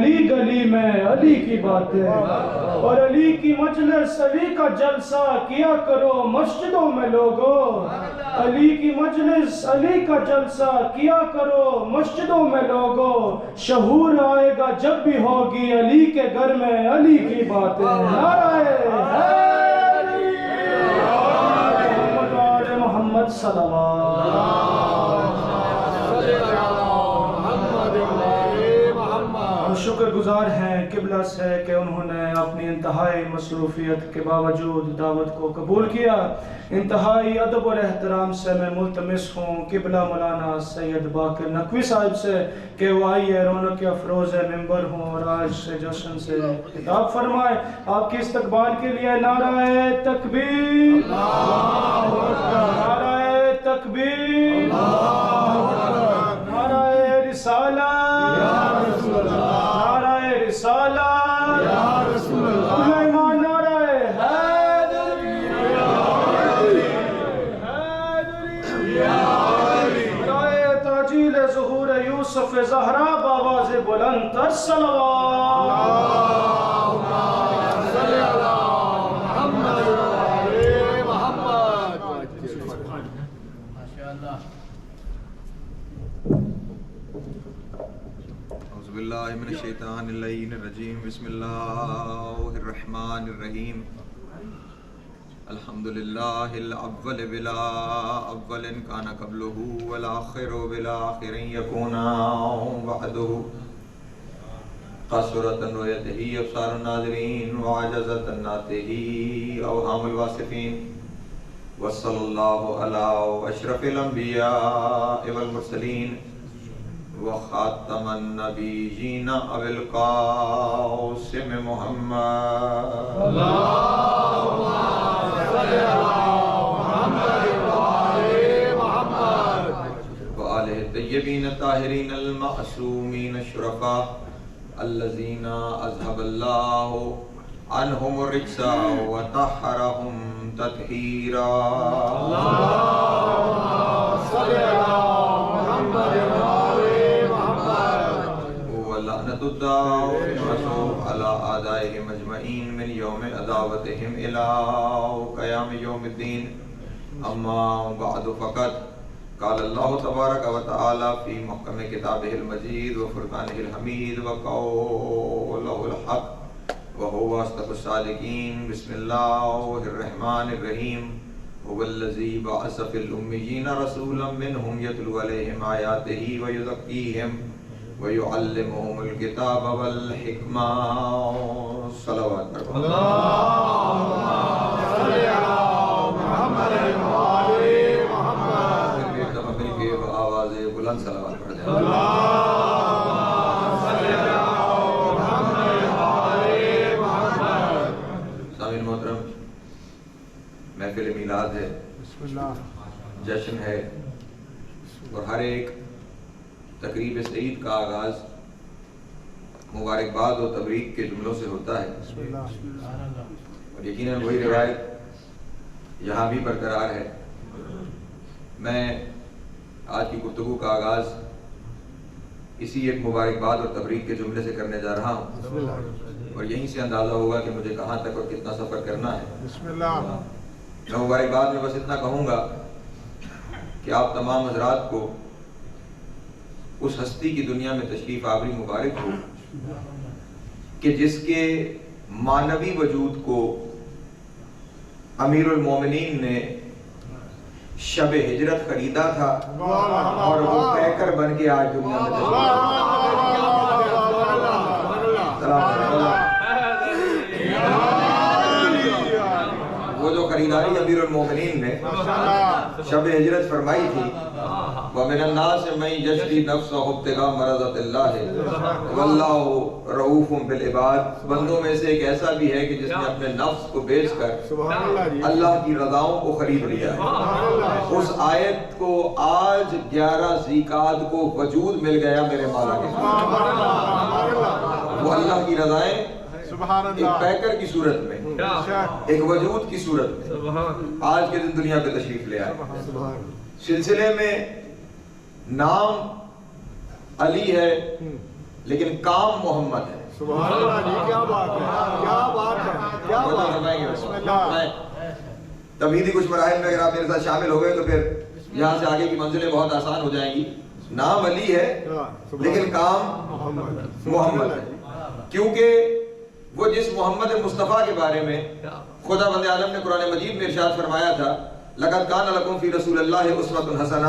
گلی گلی میں علی کی باتیں، اور علی کی مجلس علی کا جلسہ کیا کرو مسجدوں میں لوگوں، علی کی مجلس علی کا جلسہ کیا کرو مسجدوں میں لوگوں، شعور آئے گا جب بھی ہوگی علی کے گھر میں علی کی باتیں۔ نعرہ حیدری، محمد آل محمد صلوات۔ ہم شکر گزار ہیں قبلہ سے کہ انہوں نے اپنی انتہائی مصروفیت کے باوجود دعوت کو قبول کیا۔ انتہائی ادب اور احترام سے میں ملتمس ہوں قبلہ مولانا سید باقر نقوی صاحب سے کہ وہ آئیے رونق افروز ممبر ہوں اور آج سے جشن سے خطاب فرمائے۔ آپ کی استقبال کے لیے نعرہ تکبیر، نعرہ تکبیر، نعرہ رسالت، نعرہ رسالت، سلیمان، نعرہ حیدری، نعرہ تاجیل ظہور یوسف زہرا بآواز بلند تر صلوات۔ باللہ من الشیطان اللعین الرجیم، بسم اللہ الرحمن الرحیم، الحمدللہ الاول بلا اول کان قبلہ والآخر بلا آخر یکون بعدہ، قصرت رؤیتہ ابصار الناظرین وعجزت ناطقہ اوہام الواصفین، وصلی اللہ علی اشرف الانبیاء والمرسلین وخاتم النبیین ابی القاسم محمد، اللہم صلی علی محمد وآل محمد وآلہ الطیبین الطاہرین المعصومین الشرفاء الذین اذھب اللہ عنہم الرجس وطہرہم تطہیرا، اللہم صلی علی محمد لعنت الدائمۃ علی اعدائہم اجمعین من یوم عداوتہم الی قیام یوم الدین، اما بعد فقط قال اللہ تبارک و تعالی فی محکم کتابہ المجید وفرقانہ الحمید وقولہ الحق وہو اصدق الصادقین، بسم اللہ الرحمن الرحیم، هو الذی بعث فی الامیین رسولا منہم یتلو علیہم آیاتہ ویزکیہم وَيُعَلِّمُهُمُ الْكِتَابَ وَالْحِكْمَةَ، صلوات پڑھو۔ اللہم صلی علی محمد وآل محمد، پھر بھی ایک دفعہ مل کے آواز بلند صلوات پڑھ دیں۔ اللہم صلی علی محمد وآل محمد۔ سامعین محترم، محفل میلاد ہے، جشن ہے، اور ہر ایک تقریب سعید کا آغاز مبارکباد و تبریک کے جملوں سے ہوتا ہے، اور یقیناً وہی روایت یہاں بھی برقرار ہے۔ میں آج کی گفتگو کا آغاز اسی ایک مبارکباد اور تبریک کے جملے سے کرنے جا رہا ہوں، اور یہیں سے اندازہ ہوگا کہ مجھے کہاں تک اور کتنا سفر کرنا ہے۔ میں مبارکباد میں بس اتنا کہوں گا کہ آپ تمام حضرات کو اس ہستی کی دنیا میں تشریف آوری مبارک ہو کہ جس کے معنوی وجود کو امیر المومنین نے شب ہجرت خریدا تھا، اور وہ پیکر بن کے آج دنیا میں تشریف وہ جو خریداری امیر المومنین نے شب ہجرت فرمائی تھی، وَمِنَ النَّاسِ مَن يَشْرِي نَفْسَهُ ابْتِغَاءَ مَرْضَاتِ اللَّهِ وَاللَّهُ رَءُوفٌ بِالْعِبَادِ، بندوں میں سے ایک ایسا بھی ہے کہ جس نے اپنے نفس کو بیچ کر اللہ کی رضاؤں کو خرید لیا ہے۔ اس آیت کو آج 11 ذیقعدہ کو وجود مل گیا میرے مولا کے، وہ اللہ کی رضائیں ایک پیکر کی صورت میں، ایک وجود کی صورت میں آج کے دن دنیا پہ تشریف لے آئے۔ سلسلے میں نام علی ہے، لیکن کام محمد ہے. سبحان اللہ جی، کیا بات ہے، کیا بات ہے، کیا بات ہے. بسم اللہ. توحیدی کچھ مراحل میں اگر آپ میرے ساتھ شامل ہو گئے تو پھر یہاں سے آگے کی منزلیں بہت آسان ہو جائیں گی. نام علی ہے لیکن کام محمد ہے، کیونکہ وہ جس محمد مصطفیٰ کے بارے میں خدا بند عالم نے قرآن مجید میں ارشاد فرمایا تھا لقد کان لکم فی رسول اللہ اسوۃ حسنہ،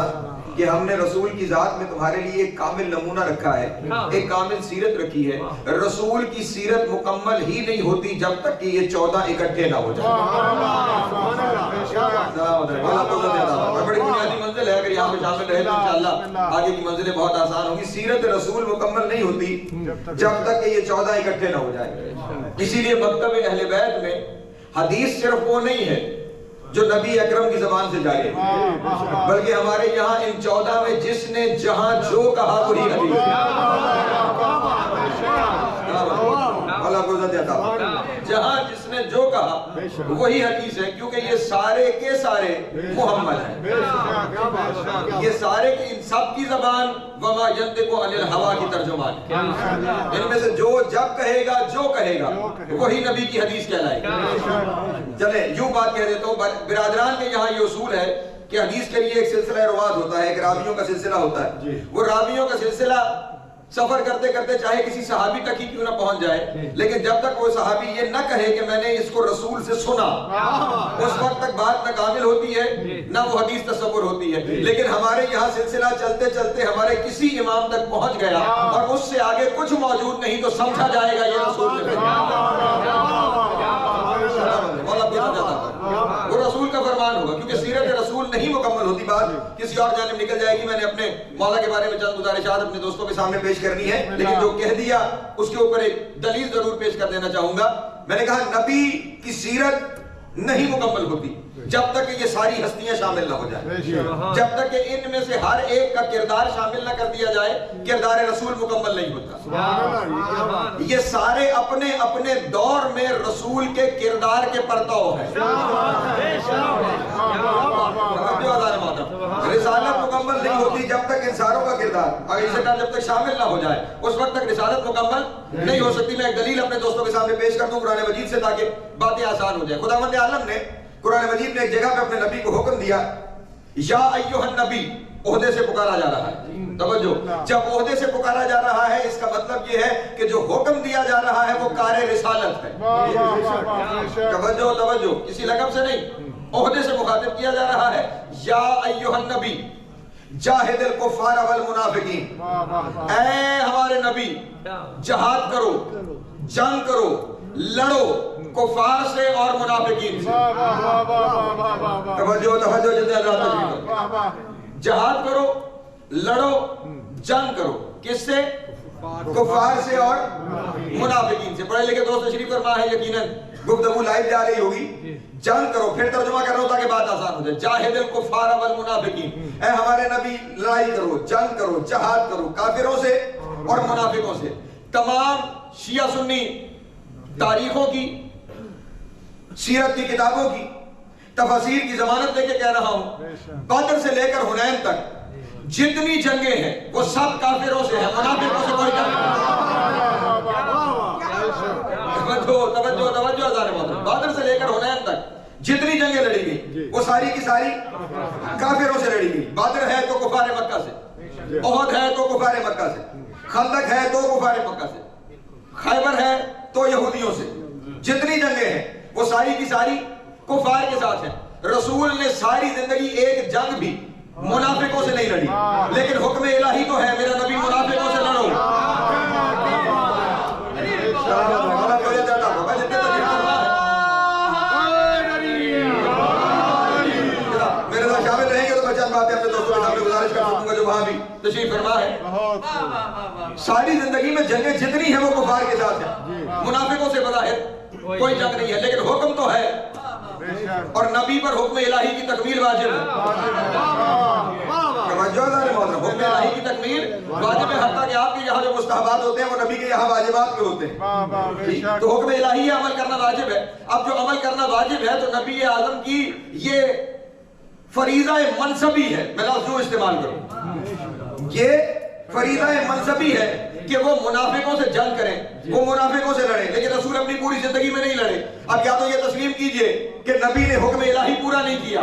کہ ہم نے رسول کی ذات میں تمہارے لیے ایک کامل نمونہ رکھا ہے، ایک کامل سیرت رکھی ہے. رسول کی سیرت مکمل ہی نہیں ہوتی جب تک کہ یہ 14 اکٹھے نہ ہو جائیں. بڑی بنیادی منزل ہے، اگر یہاں پہ شامل رہے تو انشاءاللہ آگے کی منزلیں بہت آسان ہوں گی. سیرت رسول مکمل نہیں ہوتی جب تک کہ یہ 14 اکٹھے نہ ہو جائیں. اسی لیے مکتب اہل بیت میں حدیث صرف وہ نہیں ہے جو نبی اکرم کی زبان سے جائے، بلکہ ہمارے یہاں ان 14 میں جس نے جہاں جو کہا وہی حدیث ہے. اللہ کو عزت عطا فرمائے. جہاں جس نے جو کہا وہی حدیث ہے، کیونکہ یہ سارے کے سارے محمد ہیں. یہ سارے کے ان سب کی زبان وما ينطق عن الهوى کی ترجمان ہے. ان میں سے جو جب کہے گا جو کہے گا وہی نبی کی حدیث کہلائے گا. چلیں یوں بات کہہ دیتا ہوں، برادران کے یہاں یہ اصول ہے کہ حدیث کے لیے ایک سلسلہ روات ہوتا ہے، ایک راویوں کا سلسلہ ہوتا ہے. وہ راویوں کا سلسلہ سفر کرتے کرتے چاہے کسی صحابی تک ہی کیوں نہ پہنچ جائے، لیکن جب تک وہ صحابی یہ نہ کہے کہ میں نے اس کو رسول سے سنا، اس وقت تک بات نہ کامل ہوتی ہے نہ وہ حدیث تصور ہوتی ہے. لیکن ہمارے یہاں سلسلہ چلتے چلتے ہمارے کسی امام تک پہنچ گیا اور اس سے آگے کچھ موجود نہیں تو سمجھا جائے گا یہ رسول نے وہ رسول کا فرمان ہوگا، کیونکہ سیرت رسول نہیں مکمل ہوتی. بات کسی اور جانب نکل جائے گی. میں نے اپنے مولا کے بارے میں چند گزارشات اپنے دوستوں کے سامنے پیش کرنی ہے، لیکن جو کہہ دیا اس کے اوپر ایک دلیل ضرور پیش کر دینا چاہوں گا. میں نے کہا نبی کی سیرت نہیں مکمل ہوتی جب تک کہ یہ ساری ہستیاں شامل نہ ہو جائیں، جب تک کہ ان میں سے ہر ایک کا کردار شامل نہ کر دیا جائے. کردار رسول مکمل نہیں ہوتا. یہ سارے اپنے اپنے دور میں رسول کے کردار کے پرتو ہیں. رسالت مکمل نہیں ہوتی جب تک انسانوں کا کردار اگر اسے کہا جب تک شامل نہ ہو جائے اس وقت تک رسالت مکمل نہیں ہو سکتی. میں ایک دلیل اپنے دوستوں کے سامنے پیش کر دوں قرآن مجید سے تاکہ باتیں آسان ہو جائیں. خداوند عالم نے قرآن مجید میں ایک جگہ پہ اپنے نبی کو حکم دیا یا ایھا النبی، عہدے سے پکارا جا رہا ہے. توجہ، جب عہدے سے پکارا جا رہا ہے اس کا مطلب یہ ہے کہ جو حکم دیا جا رہا ہے وہ کار رسالت ہے. توجہ توجہ، کسی لقب سے نہیں، عہدے سے مخاطب کیا جا رہا ہے. یا ایھا النبی جاہد الکفار والمنافقین، اے ہمارے نبی جہاد کرو، جنگ کرو، لڑو کفار سے اور منافقین سے. توجہ توجہ، جلدی اللہ، جہاد کرو، لڑو، جنگ کرو، کس سے؟ کفار سے اور منافقین سے. پڑھے لکھے دوست تشریف فرما ہے، یقیناً گفتگو لائیو جا رہی ہوگی. جنگ کرو، پھر ترجمہ کر رہا ہوں تاکہ بات آسان ہو جائے. جاہد الکفار والمنافقین، اے ہمارے نبی لڑائی کرو، جنگ کرو، جہاد کرو کافروں سے اور منافقوں سے. تمام شیعہ سنی تاریخوں کی، سیرت کی کتابوں کی تفاسیر کی ضمانت لے کے کہہ رہا ہوں، بدر سے لے کر حنین تک جتنی جنگیں ہیں وہ سب کافروں سے ہیں، منافقوں سے کوئی جنگ نہیں. توجہ توجہ ہزار محترم، بدر سے لے کر حنین تک جتنی جنگیں لڑی گئی وہ ساری کی ساری کافروں سے لڑی گئی. بدر ہے تو کفار مکہ سے، احد ہے تو کفار مکہ سے، خندق ہے تو کفار مکہ سے، خیبر ہے تو یہودیوں سے. جتنی جنگیں ہیں وہ ساری کی ساری کفار کے ساتھ ہیں. رسول نے ساری زندگی ایک جنگ بھی منافقوں سے نہیں لڑی، لیکن حکم الہی تو ہے میرا نبی منافقوں سے لڑو. میرے ساتھ شامل رہیں گے تو میں چند باتیں اپنے دوستوں کے سامنے گزارش کر سکوں گا جو وہاں بھی تشریف فرما ہے. ساری زندگی میں جنگیں جتنی ہیں وہ کفار کے ساتھ ہیں، منافقوں سے بظاہر کوئی جنگ نہیں ہے، لیکن حکم تو ہے اور نبی پر حکم الہی کی تکمیل واجب ہے. حکم الہی کی تکمیل واجب ہے، حتیٰ کہ آپ کے یہاں جو مستحبات ہوتے ہیں وہ نبی کے یہاں واجبات کے ہوتے ہیں. تو حکم الہی ہے، عمل کرنا واجب ہے. اب جو عمل کرنا واجب ہے تو نبی اعظم کی یہ فریضہ منصبی ہے. میں لفظ جو استعمال کروں، یہ فریضہ منصبی ہے کہ وہ منافقوں سے جنگ کریں, وہ منافقوں سے لڑیں, لیکن رسول اپنی پوری زندگی میں نہیں لڑے. اب یا تو یہ تسلیم کیجئے کہ نبی نے حکم الہی پورا نہیں کیا,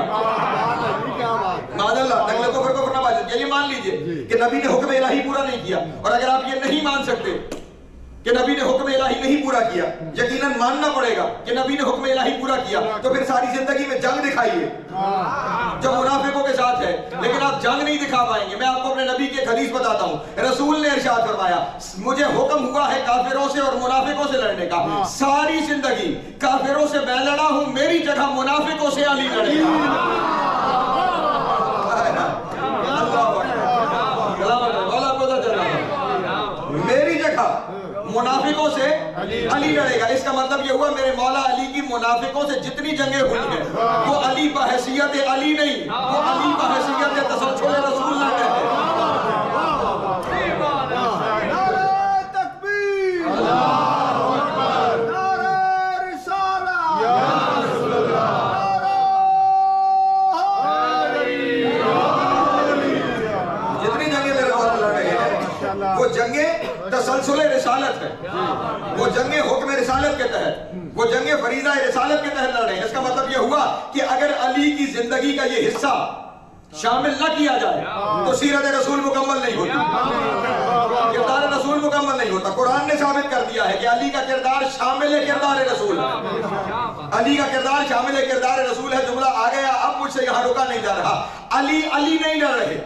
معاذ اللہ نقل کفر کو نہ بات, یہ مان لیجئے کہ نبی نے حکم الہی پورا نہیں کیا. اور اگر آپ یہ نہیں مان سکتے کہ نبی نے حکم الہی نہیں پورا کیا, یقیناً ماننا پڑے گا کہ نبی نے حکم الہی پورا کیا, تو پھر ساری زندگی میں جنگ دکھائیے جو منافقوں کے ساتھ ہے. لیکن آپ جنگ نہیں دکھا پائیں گے. میں آپ کو اپنے نبی کی ایک حدیث بتاتا ہوں. رسول نے ارشاد فرمایا, مجھے حکم ہوا ہے کافروں سے اور منافقوں سے لڑنے کا, ساری زندگی کافروں سے میں لڑا ہوں, میری جگہ منافقوں سے علی لڑے گا. میری جگہ منافقوں سے علی لڑے گا. اس کا مطلب یہ ہوا میرے مولا علی کی منافقوں سے جتنی جنگیں ہوئی ہیں وہ علی بحیثیت علی نہیں, وہ علی بحیثیت تسلسل رسول نہ کہتے. جتنی جنگیں میرے مولا لڑ رہے ہیں وہ جنگیں تسلسل رسالت ہے, وہ جنگیں حکم رسالت کے تحت, وہ جنگیں فریضہ رسالت کے تحت لڑ رہے ہیں. اس کا مطلب یہ ہوا کہ اگر علی کی زندگی کا یہ حصہ شامل نہ کیا جائے تو سیرت رسول مکمل نہیں ہوتی, کردار رسول مکمل نہیں ہوتا. قرآن نے ثابت کر دیا ہے کہ علی کا کردار شامل کردار رسول ہے, علی کا کردار شامل کردار رسول ہے. جملہ آ گیا, اب مجھ سے یہاں روکا نہیں جا رہا. علی علی نہیں لڑ رہے,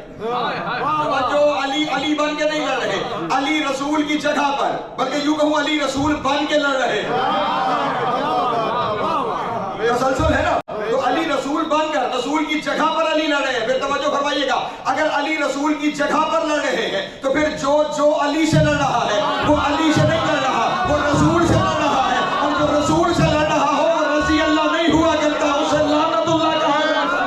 جو علی علی بن کے نہیں لڑ رہے, علی رسول کی جگہ پر, بلکہ یوں کہوں علی رسول بن کے لڑ رہے. تسلسل ہے نا, تو علی رسول بن کر رسول کی جگہ پر علی لڑ رہے ہیں. پھر توجہ فرمائیے گا, اگر علی رسول کی جگہ پر لڑ رہے ہیں تو پھر جو علی سے لڑ رہا ہے وہ علی سے نہیں لڑ رہا, وہ رسول سے لڑ رہا ہے. اور جو رسول سے لڑ رہا ہو وہ رضی اللہ نہیں ہوا کرتا, اسے لعنت اللہ کہا جاتا.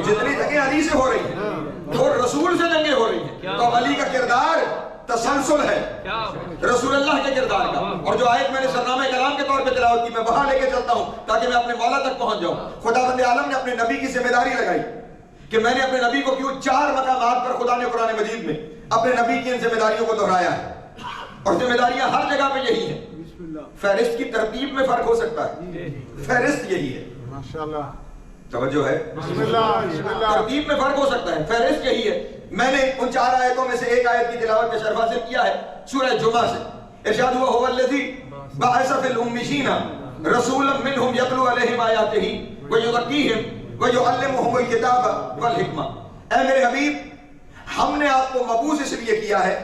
جتنی جنگیں علی سے ہو رہی ہیں وہ رسول سے جنگیں ہو رہی ہیں, تو علی کا کردار تسلسل ہے رسول اللہ کے کردار کا. اور جو آیت میں نے سرنامہ کلام کے طور پہ تلاوت کی, میں وہاں لے کے چلتا ہوں تاکہ میں اپنے مولا تک پہنچ جاؤں. خداوند عالم نے اپنے نبی کی ذمہ داری لگائی کہ میں نے اپنے نبی کو کیوں 4 مقامات پر خدا نے قرآن مجید میں اپنے نبی کی ان ذمہ داریوں کو دہرایا ہے. اور ذمہ داریاں ہر جگہ پہ یہی ہیں. فہرست کی ترتیب میں فرق ہو سکتا ہے, فہرست یہی ہے. ماشاءاللہ توجہ ہے, ترتیب میں فرق ہو سکتا ہے, فہرست یہی ہے. میں نے ان 4 آیتوں میں سے ایک آیت کی تلاوت کا شرف حاصل کیا ہے سورہ جمعہ سے. ارشاد ہوا هو الذی بعث فی الامین رسولا منهم یتلو علیہم آیاتہ ویزکیہم ویعلمہم الکتاب والحکمہ. اے میرے حبیب, ہم نے آپ کو مبعوث اس لیے کیا ہے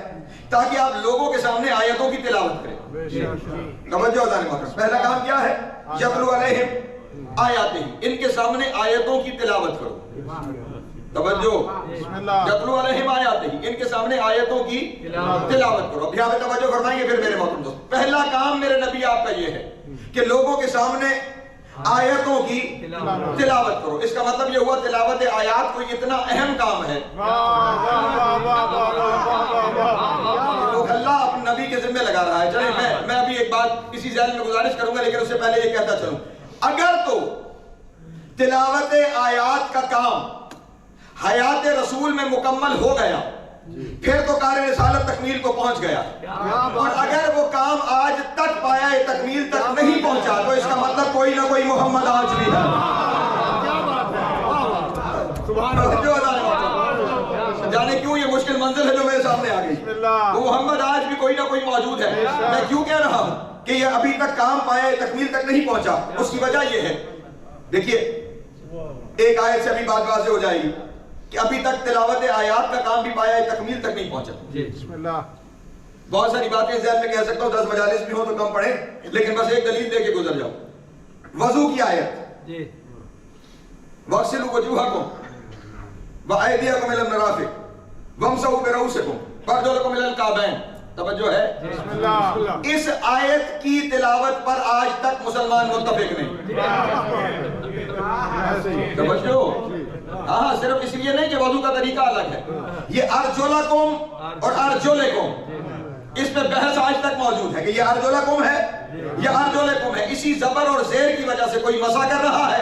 تاکہ آپ لوگوں کے سامنے آیتوں کی تلاوت کریں. توجہ ادانے محترم, پہلا کام کیا ہے؟ یتلو علیہم آیاتہ, ان کے سامنے آیتوں کی تلاوت کرو. توجہ, یتلو علیہم آیاتہ, ان کے سامنے آیتوں کی تلاوت کرو. اب یہاں پہ توجہ فرمائیں گے پھر میرے محترم دوست. پہلا کام میرے نبی آپ کا یہ ہے کہ لوگوں کے سامنے آیتوں کی تلاوت کرو. اس کا مطلب یہ ہوا تلاوت آیات کوئی اتنا اہم کام ہے تو اللہ اپنے نبی کے ذمہ لگا رہا ہے. چلیں میں ابھی ایک بات اسی ذیل میں گزارش کروں گا, لیکن اس سے پہلے یہ کہتا چلوں, اگر تو تلاوت آیات کا کام حیات رسول میں مکمل ہو گیا پھر تو کار رسالت تکمیل کو پہنچ گیا. اور اگر وہ کام آج تک پایا تکمیل تک نہیں پہنچا تو اس کا مطلب کوئی نہ کوئی محمد آج بھی ہے. جانے کیوں یہ مشکل منزل ہے جو میرے سامنے آ گئی, وہ محمد آج بھی کوئی نہ کوئی موجود ہے. میں کیوں کہہ رہا ہوں کہ یہ ابھی تک کام پایا تکمیل تک نہیں پہنچا, اس کی وجہ یہ ہے, دیکھیے ایک آیت سے ابھی بات واضح ہو جائے گی کہ ابھی تک تلاوت آیات کا کام بھی پایا تکمیل تک نہیں پہنچا. بسم اللہ. بہت ساری باتیں ذہن میں کہہ سکتا ہوں, 10 مجالس بھی ہوں تو کم پڑھیں, لیکن بس ایک دلیل دے کے گزر جاؤ. وضو کی آیت, وَاغْسِلُوا وُجُوهَكُمْ وَأَيْدِيَكُمْ إِلَى الْمَرَافِقِ وَامْسَحُوا بِرُؤُوسِكُمْ وَأَرْجُلَكُمْ إِلَى الْكَعْبَيْنِ. توجہ ہے, اس آیت کی تلاوت پر آج تک مسلمان متفق نہیں. توجہ, ہاں صرف اس لیے نہیں کہ وضو کا طریقہ الگ ہے, یہ ارجلکم اور ارجلکم, اس پہ بحث آج تک موجود ہے کہ یہ ارجلکم ہے یا ارجلکم ہے. اسی زبر اور زیر کی وجہ سے کوئی مسا کر رہا ہے,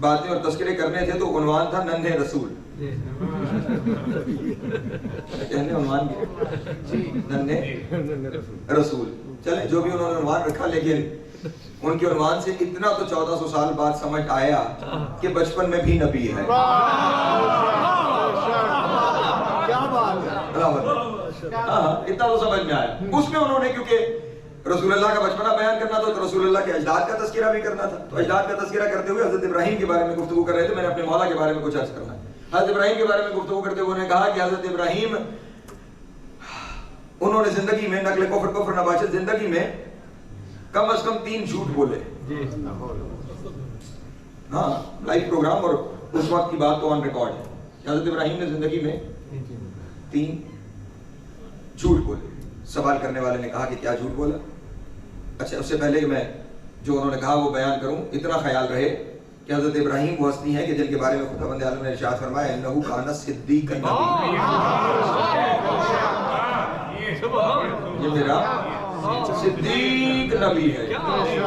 باتیں اور تذکرے کرنے تھے تو عنوان تھا ننھے رسول. کہنے عنوان کیا؟ ننھے رسول. چلیں جو بھی انہوں نے عنوان رکھا, لیکن ان کے عنوان سے اتنا تو 1400 سال بعد سمجھ آیا کہ بچپن میں بھی نبی ہے. اتنا تو سمجھ میں آیا. اس میں انہوں نے کیونکہ رسول اللہ کا بچپنا بیان کرنا تھا تو رسول اللہ کے اجداد کا تذکرہ بھی کرنا تھا, تو اجداد کا تذکرہ کرتے ہوئے حضرت ابراہیم کے بارے میں گفتگو کر رہے تھے. میں نے اپنے مولا کے بارے میں کچھ عرض کرنا ہے. حضرت ابراہیم کے بارے میں گفتگو کرتے ہوئے انہوں نے کہا کہ حضرت ابراہیم انہوں نے زندگی میں نقل کفر نباشت زندگی میں کم از کم 3 جھوٹ بولے. ہاں لائیو پروگرام اور اس وقت کی بات تو آن ریکارڈ ہے. حضرت ابراہیم نے زندگی میں 3 جھوٹ بولے. سوال کرنے والے نے کہا کہ کیا جھوٹ بولا؟ اچھا اس سے پہلے کہ میں جو انہوں نے کہا وہ بیان کروں, اتنا خیال رہے کہ حضرت ابراہیم وہ ہستی ہیں کہ جن کے بارے میں خداوند عالم نے ارشاد فرمایا انہ کان صدیقا نبی. یہ میرا صدیق نبی ہے.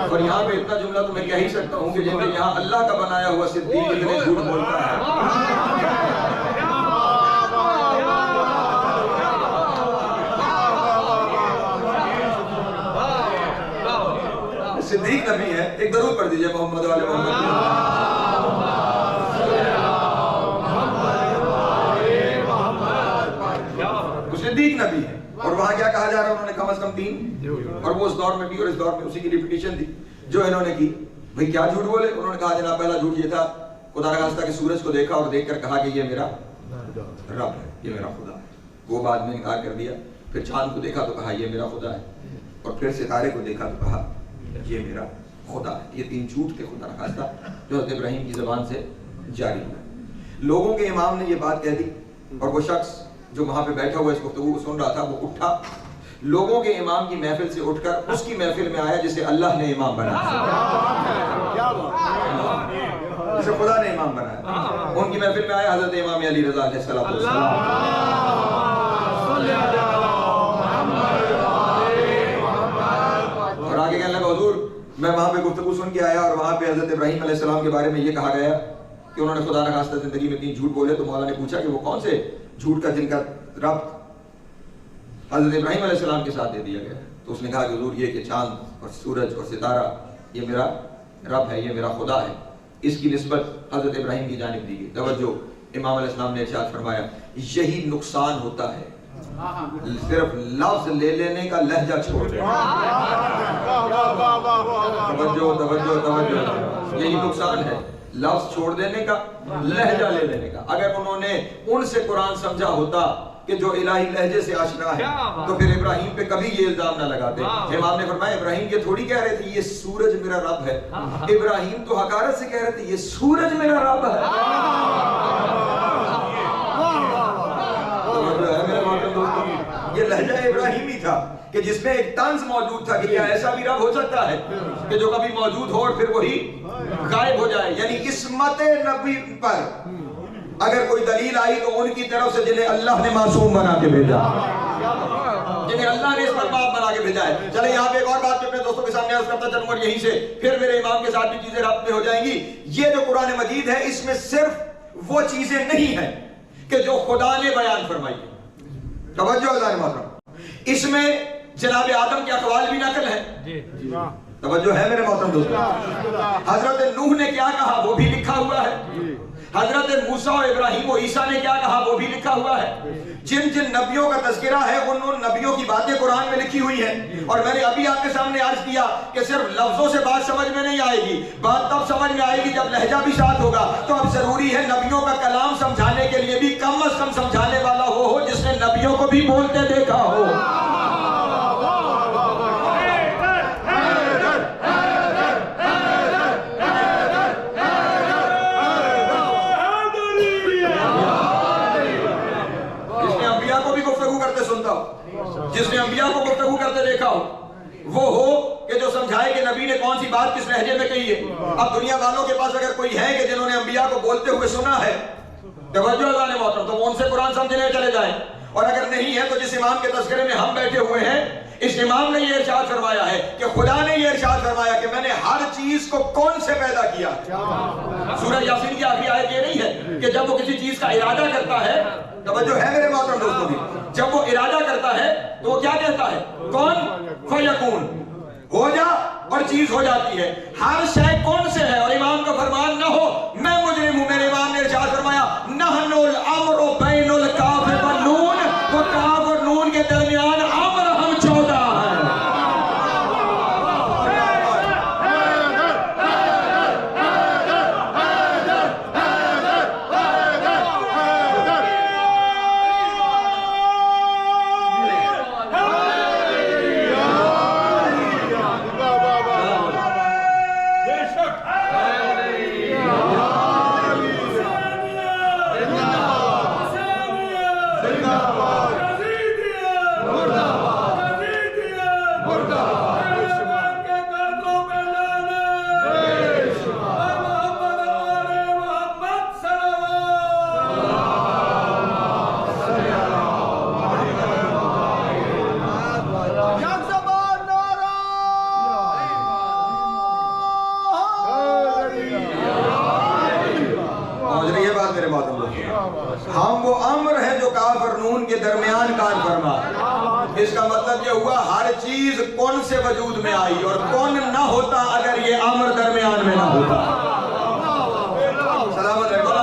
اور یہاں پہ اتنا جملہ تو میں کہہ ہی سکتا ہوں کہ جن یہاں اللہ کا بنایا ہوا صدیق اتنے جھوٹ بولتا ہے. صدیق نبی ہے. ایک درود پڑھ دیجئے محمد والے محمد. صدیق نبی ہے. اور وہاں کیا کہا جا رہا ہے؟ انہوں نے کم از کم 3, اور وہ اس دور میں بھی اور اس دور میں اسی کی ریپیٹیشن تھی جو انہوں نے کی. بھئی کیا جھوٹ بولے؟ انہوں نے کہا جناب پہلا جھوٹ یہ تھا خدا نخواستہ کہ سورج کو دیکھا اور دیکھ کر کہا کہ یہ میرا رب ہے, یہ میرا خدا ہے. وہ بعد میں انکار کر دیا. پھر چاند کو دیکھا تو کہا یہ میرا خدا ہے, اور پھر ستارے کو دیکھا تو کہا یہ میرا خدا ہے. یہ 3 جھوٹ تھے خدا نخواستہ جو حضرت ابراہیم کی زبان سے جاری ہوئے. لوگوں کے امام نے یہ بات کہہ دی, اور وہ شخص جو وہاں پہ بیٹھا ہوا اس گفتگو کو سن رہا تھا وہ اٹھا, لوگوں کے امام کی محفل سے اٹھ کر اس کی محفل میں آیا جسے اللہ نے امام بنایا, جسے خدا نے امام بنایا. ان کی محفل میں آیا حضرت امام علی رضا علیہ السلام. اور آگے کہنے لگا حضور میں وہاں پہ گفتگو سن کے آیا اور وہاں پہ حضرت ابراہیم علیہ السلام کے بارے میں یہ کہا گیا کہ انہوں نے خدا نخواستہ زندگی میں 3 جھوٹ بولے. تو مولا نے پوچھا کہ وہ کون سے جھوٹ کا جن کا ربط حضرت ابراہیم علیہ السلام کے ساتھ دے دیا گیا؟ تو اس نے کہا کہ حضور یہ کہ چاند اور سورج اور ستارہ یہ میرا رب ہے, یہ میرا خدا ہے. اس کی نسبت حضرت ابراہیم کی جانب دی گئی. توجہ, امام علیہ السلام نے ارشاد فرمایا یہی نقصان ہوتا ہے صرف لفظ لے لینے کا, لہجہ چھوڑ دینا. توجہ, یہی نقصان ہے لفظ چھوڑ دینے کا, لہجہ لے لینے کا. اگر انہوں نے ان سے قرآن سمجھا ہوتا کہ جو الہی لہجے سے آشنا ہے تو پھر ابراہیم پہ کبھی یہ الزام نہ لگاتے. امام نے فرمایا ابراہیم یہ تھوڑی کہہ رہے تھے یہ سورج میرا رب ہے, ابراہیم تو حقارت سے کہہ رہے تھے یہ سورج میرا رب ہے. یہ لہجہ ابراہیمی تھا کہ جس میں ایک طنز موجود تھا کہ کیا ایسا بھی رب ہو سکتا ہے کہ جو کبھی موجود ہو اور پھر وہی غائب ہو جائے. یعنی عصمت نبی پر اگر کوئی دلیل آئی تو ان کی طرف سے جنہیں اللہ نے معصوم بنا کے بھیجا, جنہیں اللہ نے اس پر باپ بنا کے بھیجا ہے. چلے یہاں پہ ایک اور بات اپنے دوستوں کے سامنے عرض کرتا چلوں اور یہیں سے پھر میرے امام کے ساتھ بھی چیزیں رابط میں ہو جائیں گی. یہ جو قرآن مجید ہے اس میں صرف وہ چیزیں نہیں ہیں کہ جو خدا نے بیان فرمائی ہے. توجہ اللہ محترم, اس میں جناب آدم کے اقوال بھی نقل ہے. توجہ ہے میرے محترم دوستوں. حضرت نوح نے کیا کہا وہ بھی لکھا ہوا ہے. حضرت موسیٰ اور ابراہیم و عیسیٰ نے کیا کہا وہ بھی لکھا ہوا ہے. جن جن نبیوں کا تذکرہ ہے ان نبیوں کی باتیں قرآن میں لکھی ہوئی ہیں. اور میں نے ابھی آپ کے سامنے عرض کیا کہ صرف لفظوں سے بات سمجھ میں نہیں آئے گی, بات تب سمجھ میں آئے گی جب لہجہ بھی ساتھ ہوگا. تو اب ضروری ہے نبیوں کا کلام سمجھانے کے لیے بھی کم از کم سمجھانے والا ہو جس نے نبیوں کو بھی بولتے دیکھا ہو. جس نے انبیاء کو گفتگو کرتے دیکھا ہو, وہ ہو کہ جو سمجھائے کہ نبی نے کون سی بات کس لہجے میں کہی ہے. اب دنیا والوں کے پاس اگر کوئی ہے کہ جنہوں نے انبیاء کو بولتے ہوئے سنا ہے, توجہ اللہ نے محترم, تو وہ ان سے قرآن سمجھنے چلے جائیں. اور اگر نہیں ہے تو جس امام کے تذکرے میں ہم بیٹھے ہوئے ہیں اس امام نے یہ ارشاد فرمایا ہے کہ خدا نے یہ ارشاد فرمایا کہ میں نے ہر چیز چیز کو کون سے پیدا کیا ہے. سورہ یاسین کی آخری آیت یہ نہیں ہے کہ جب وہ کسی چیز کا ارادہ کرتا ہے, توجہ ہے میرے محترم دوستوں کی, جب وہ ارادہ کرتا ہے تو وہ کیا کہتا ہے, کون فیکون, ہو جا اور چیز ہو جاتی ہے. ہر شے کون سے ہے, اور امام کا فرمان نہ ہو میں مجرم ہوں. میرے امام نے ارشاد فرمایا نحن الامر بین الکاف والنون, وہ کاف اور نون کے درمیان امر ہم 14 ہیں. ہم وہ امر ہے جو کاف اور نون کے درمیان کان فرما. اس کا مطلب یہ ہوا ہر چیز کون سے وجود میں آئی, اور کون نہ ہوتا اگر یہ امر درمیان میں نہ ہوتا. سلامت رہے, اور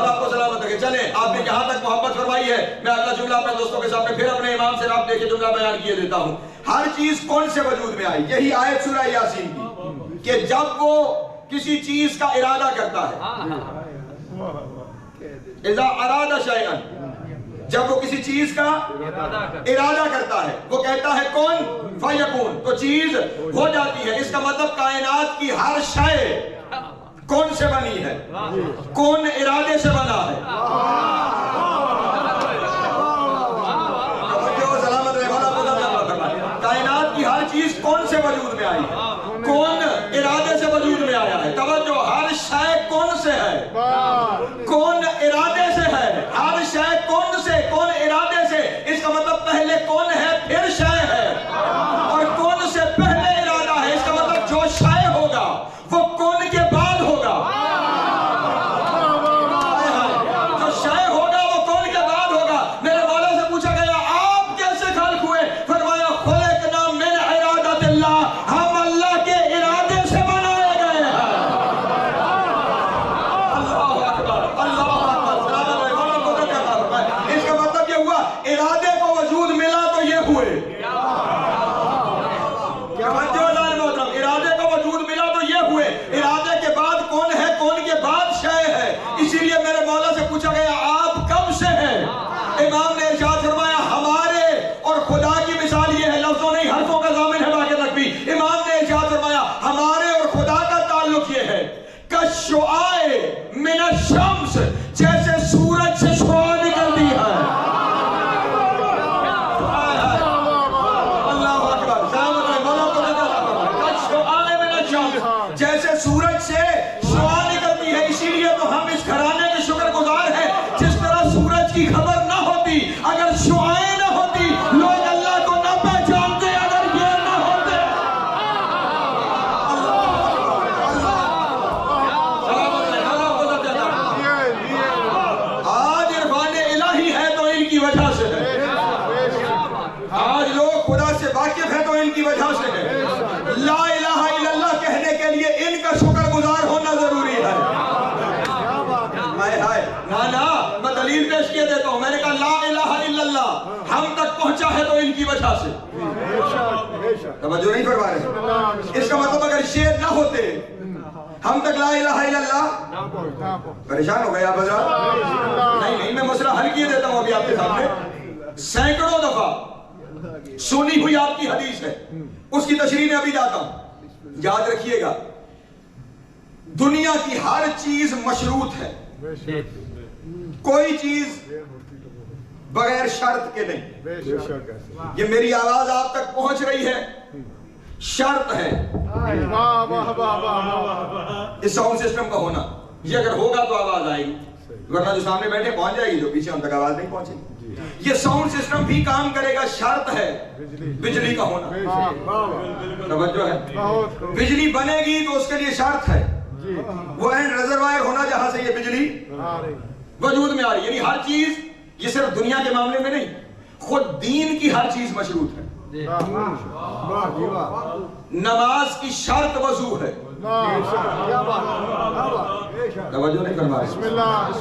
آپ کو سلامت رکھے. چلیں, آپ نے جہاں تک محبت فرمائی ہے, میں اگلا جملہ اپنے دوستوں کے سامنے پھر اپنے امام سے رابطے کے جملہ بیان کیے دیتا ہوں. ہر چیز کون سے وجود میں آئی, یہی آیت سورہ یاسین کی, کہ جب وہ کسی چیز کا ارادہ کرتا ہے, اذا اراد شیئا, جب وہ کسی چیز کا ارادہ کرتا ہے, وہ کہتا ہے کون فیکون, تو چیز ہو جاتی ہے. اس کا مطلب کائنات کی ہر شے کون سے بنی ہے, کون ارادے سے بنا ہے. کائنات کی ہر چیز کون سے وجود میں آئی ہے, کون ارادے سے وجود میں آیا ہے. توجہ, ہر شے کون سے ہے, کون ارادے سے ہے. ہر شے کون سے, کون ارادے سے. اس کا مطلب پہلے کون ہے پھر شے ہے, اور کون سے پہلے ارادہ ہے. اس کا مطلب جو شے ہوگا وہ کون کے بعد ہوگا, جو شے ہوگا وہ کون کے بعد ہوگا. میرے مولا سے پوچھا گیا آپ کیسے خلق ہوئے, فرمایا خلقنا من ارادت اللہ, ہم اللہ کے ارادے سے بنائے گئے ہیں. اللہ اکبر, اللہ اکبر. اس کا مطلب یہ ہوا ارادے کو وجود ملا تو یہ ہوئے. ارادے کو وجود ملا تو یہ ہوئے. ارادے کے بعد کون ہے, کون کے بعد شے ہے. اسی لیے میرے مولا سے پوچھا گیا آپ کب سے ہیں, امام نے ارشاد فرمایا ہمارے اور خدا کی مثال یہ ہے, لفظوں نہیں حرفوں کا ضامن ہے باقی تک بھی. امام نے ارشاد فرمایا ہمارے اور خدا کا تعلق یہ ہے کالشعاع من الشمس, جیسے سورج سے شعاع نکلتی ہے. جیسے سورج سے شعاع نکلتی ہے. اسی لیے تو ہم اس گھرانے کے شکر گزار ہیں. جس طرح سورج کی خبر نہ ہوتی اگر شعاعیں نہ ہوتی, لوگ اللہ کو نہ پہچانتے اگر یہ نہ ہوتے. آج عرفان الہی ہے تو ان کی وجہ سے ہے, آج لوگ خدا سے واقف ہیں تو ان کی وجہ سے ہے. لا الہ الا اللہ کہنے کے لیے ان کا شکر گزار ہونا ضروری ہے. میں دلیل پیش کیے دیتا ہوں. میں نے کہا لا الہ الا اللہ ہم تک پہنچا ہے تو ان کی وجہ سے. توجہ نہیں فرما رہے. اس کا مطلب اگر شیر نہ ہوتے ہم تک لا الہ الا اللہ, پریشان ہو گئے آپ حضرات. نہیں, میں مسئلہ حل کیے دیتا ہوں ابھی آپ کے سامنے. سینکڑوں دفعہ سنی ہوئی آپ کی حدیث ہے, اس کی تشریح میں ابھی جاتا ہوں. یاد رکھیے گا دنیا کی ہر چیز مشروط ہے, کوئی چیز بغیر شرط کے نہیں. یہ میری آواز آپ تک پہنچ رہی ہے, شرط ہے اس ساؤنڈ سسٹم کا ہونا. یہ اگر ہوگا تو آواز آئے گی, ورنہ جو سامنے بیٹھے پہنچ جائے گی, جو پیچھے ہم تک آواز نہیں پہنچے گی. یہ ساؤنڈ سسٹم بھی کام کرے گا، شرط ہے بجلی کا ہونا. توجہ ہے، بجلی بنے گی تو اس کے لیے شرط ہے وہ اینڈ ریزروائر ہونا جہاں سے یہ بجلی وجود میں آ رہی ہے. یعنی ہر چیز، یہ صرف دنیا کے معاملے میں نہیں، خود دین کی ہر چیز مشروط ہے. نماز کی شرط وضو ہے. توجہ نہیں فرمایا؟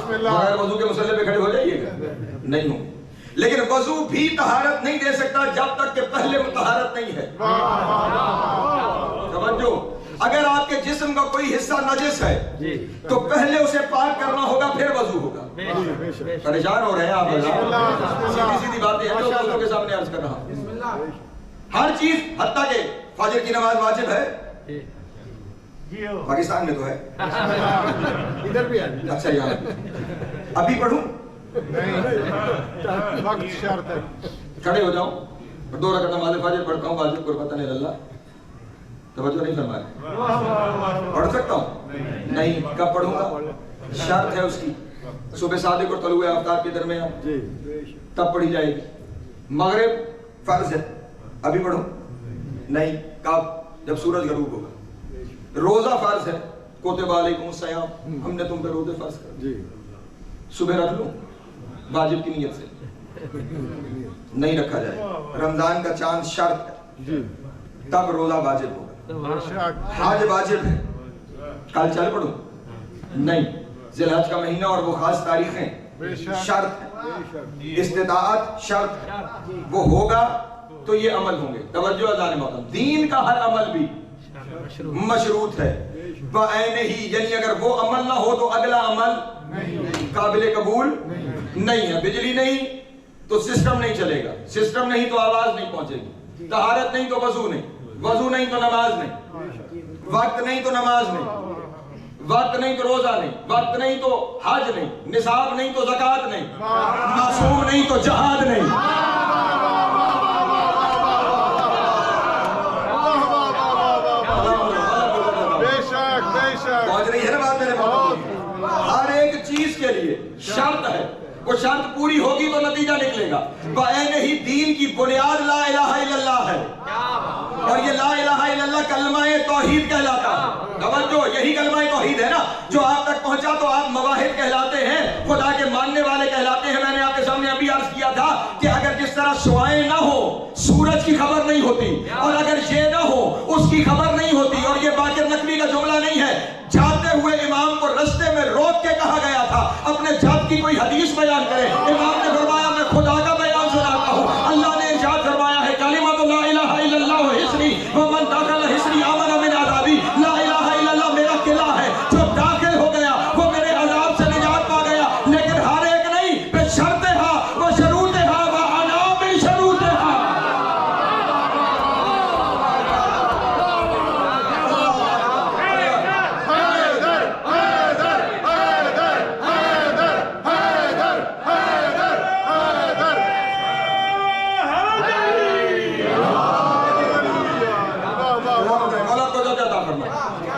بغیر وضو کے مصلی پہ کھڑے ہو جائیے گا؟ نہیں ہوں. لیکن وضو بھی طہارت نہیں دے سکتا جب تک کہ پہلے طہارت نہیں ہے. توجہ، اگر آپ کے جسم کا کوئی حصہ نجس ہے تو پہلے اسے پاک کرنا ہوگا، پھر وضو ہوگا. پریشان ہو رہے ہیں آپ؟ سیدھی سیدھی باتیں ہیں جو دوستوں کے سامنے عرض کر رہا ہوں. ہر چیز، حتیٰ کہ فجر کی نماز واجب ہے پاکستان میں تو ہے، ادھر بھی ہے. اچھا یہاں ابھی پڑھوں؟ وقت شرط ہے. کھڑے ہو جاؤں اور 2 رکعت نماز فجر پڑھتا ہوں، واجب قربتاً اللہ. توجہ نہیں فرمایا؟ پڑھ سکتا ہوں؟ نہیں. کب پڑھوں گا؟ شرط ہے اس کی، صبح صادق اور طلوع آفتاب کے درمیان تب پڑھی جائے گی. مغرب فرض ہے، ابھی پڑھوں؟ نہیں. کب؟ جب سورج غروب ہوگا. روزہ فرض ہے، کتب علیکم الصیام، ہم نے تم پہ روزے فرض کر. صبح رکھ لوں واجب کی نیت سے؟ نہیں رکھا جائے. رمضان کا چاند شرط ہے، تب روزہ واجب ہوگا. حج واجب ہے، کل چل پڑوں؟ نہیں. ذی الحج کا مہینہ اور وہ خاص تاریخیں شرط ہے. استطاعت شرط ہے، وہ ہوگا تو یہ عمل ہوں گے. توجہ اذان محترم، دین کا ہر عمل بھی مشروط ہے بعینہ ہی. یعنی اگر وہ عمل نہ ہو تو اگلا عمل قابل قبول نہیں ہے. بجلی نہیں تو سسٹم نہیں چلے گا، سسٹم نہیں تو آواز نہیں پہنچے گی، طہارت نہیں تو وضو نہیں، وضو نہیں تو نماز نہیں، وقت نہیں تو نماز نہیں، وقت نہیں تو روزہ نہیں، وقت نہیں تو حج نہیں، نصاب نہیں تو زکوٰۃ نہیں، معصوم نہیں تو جہاد نہیں. پہنچ رہی ہے نا بات میرے بابا؟ ہر ایک چیز کے لیے شرط ہے، وہ شرط پوری ہوگی تو نتیجہ نکلے گا. بعینہ ہی دین کی بنیاد لا الہ الا اللہ ہے، اور یہ لا الہ الا اللہ کلمہ توحید کہلاتا ہے. توجہ، یہی کلمہ توحید ہے نا جو آپ تک پہنچا تو آپ مواحد کہلاتے ہیں، خدا کے ماننے والے کہلاتے ہیں. میں نے آپ کے سامنے ابھی عرض کیا تھا کہ اگر جس طرح شعائیں نہ ہو سورج کی خبر نہیں ہوتی، اور اگر یہ نہ ہو اس کی خبر نہیں ہوتی. اور یہ باقر نقوی کا جملہ نہیں ہے، جاتے ہوئے امام کو رستے میں روک کے کہا گیا تھا اپنے جات کی کوئی حدیث بیان کرے. امام نے فرمایا میں خدا کا بیان سناتا ہوں. اللہ نے ارشاد فرمایا ہے کلمۃ لا الہ الا اللہ حصنی ومن دخل حصنی آمن من عذابی. لا الہ الا اللہ میرا قلعہ ہے، جو داخل ہو گیا وہ میرے عذاب سے نجات پا گیا. لیکن ہر ایک نہیں، بے شرط ہا و شروط ہا و انا من شروط ہا.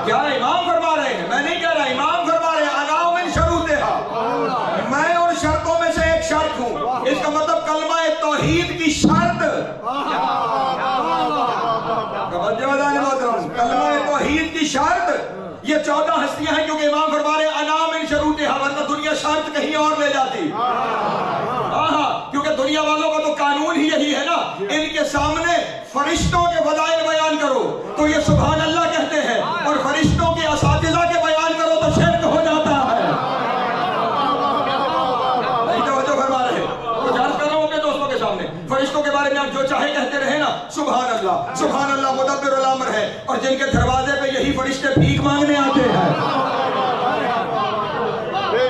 کیا امام فرما رہے ہیں؟ میں نہیں کہہ رہا، امام فرما رہے ہیں انا من شروطہا، میں ان شرطوں میں سے ایک شرط ہوں. اس کا مطلب کلمہ توحید کی شرط، کلمہ توحید کی شرط یہ 14 ہستیاں ہیں، کیونکہ امام فرما رہے ہیں انا من شروطہا، ورنہ دنیا شرط کہیں اور لے جاتی. کیونکہ دنیا والوں کا تو قانون ہی یہی ہے نا، ان کے سامنے فرشتوں کے فضائل بیان کرو تو یہ سبحان اللہ کہتے ہیں، اور فرشتوں کے اساتذہ کے بیان کرو تو شرک ہو جاتا ہے. نہیں توجہ فرما رہے؟ کچھ عرض کر رہا ہوں اپنے دوستوں کے سامنے، فرشتوں کے بارے میں آپ جو چاہے کہتے رہے نا، سبحان اللہ مدبر الامر ہے، اور جن کے دروازے پہ یہی فرشتے بھیک مانگنے آتے ہیں.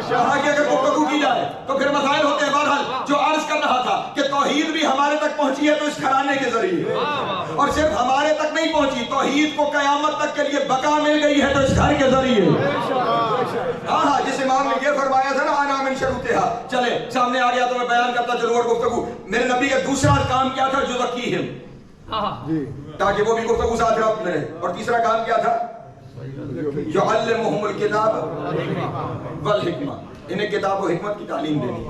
کہا کہ اگر گفتگو کی جائے تو پھر مسائل ہوتے ہیں. بہرحال جو عرض کر رہا تھا کہ توحید بھی ہمارے تک پہنچی ہے تو اس گھرانے کے ذریعے، اور صرف ہمارے تک نہیں پہنچی، توحید کو قیامت تک کے لیے بقا مل گئی ہے تو اس گھر کے ذریعے. ہاں جس امام نے یہ فرمایا تھا نا انا من شروطہا، چلے سامنے آ گیا تو میں بیان کرتا چلوں. اور گفتگو میرے نبی کا دوسرا کام کیا تھا؟ یزکیہم، تاکہ وہ بھی گفتگو ساتھ رابط میں رہے. اور تیسرا کام کیا تھا؟ یعلمہم الکتاب والحکمہ، انہیں کتاب و حکمت کی تعلیم دینی.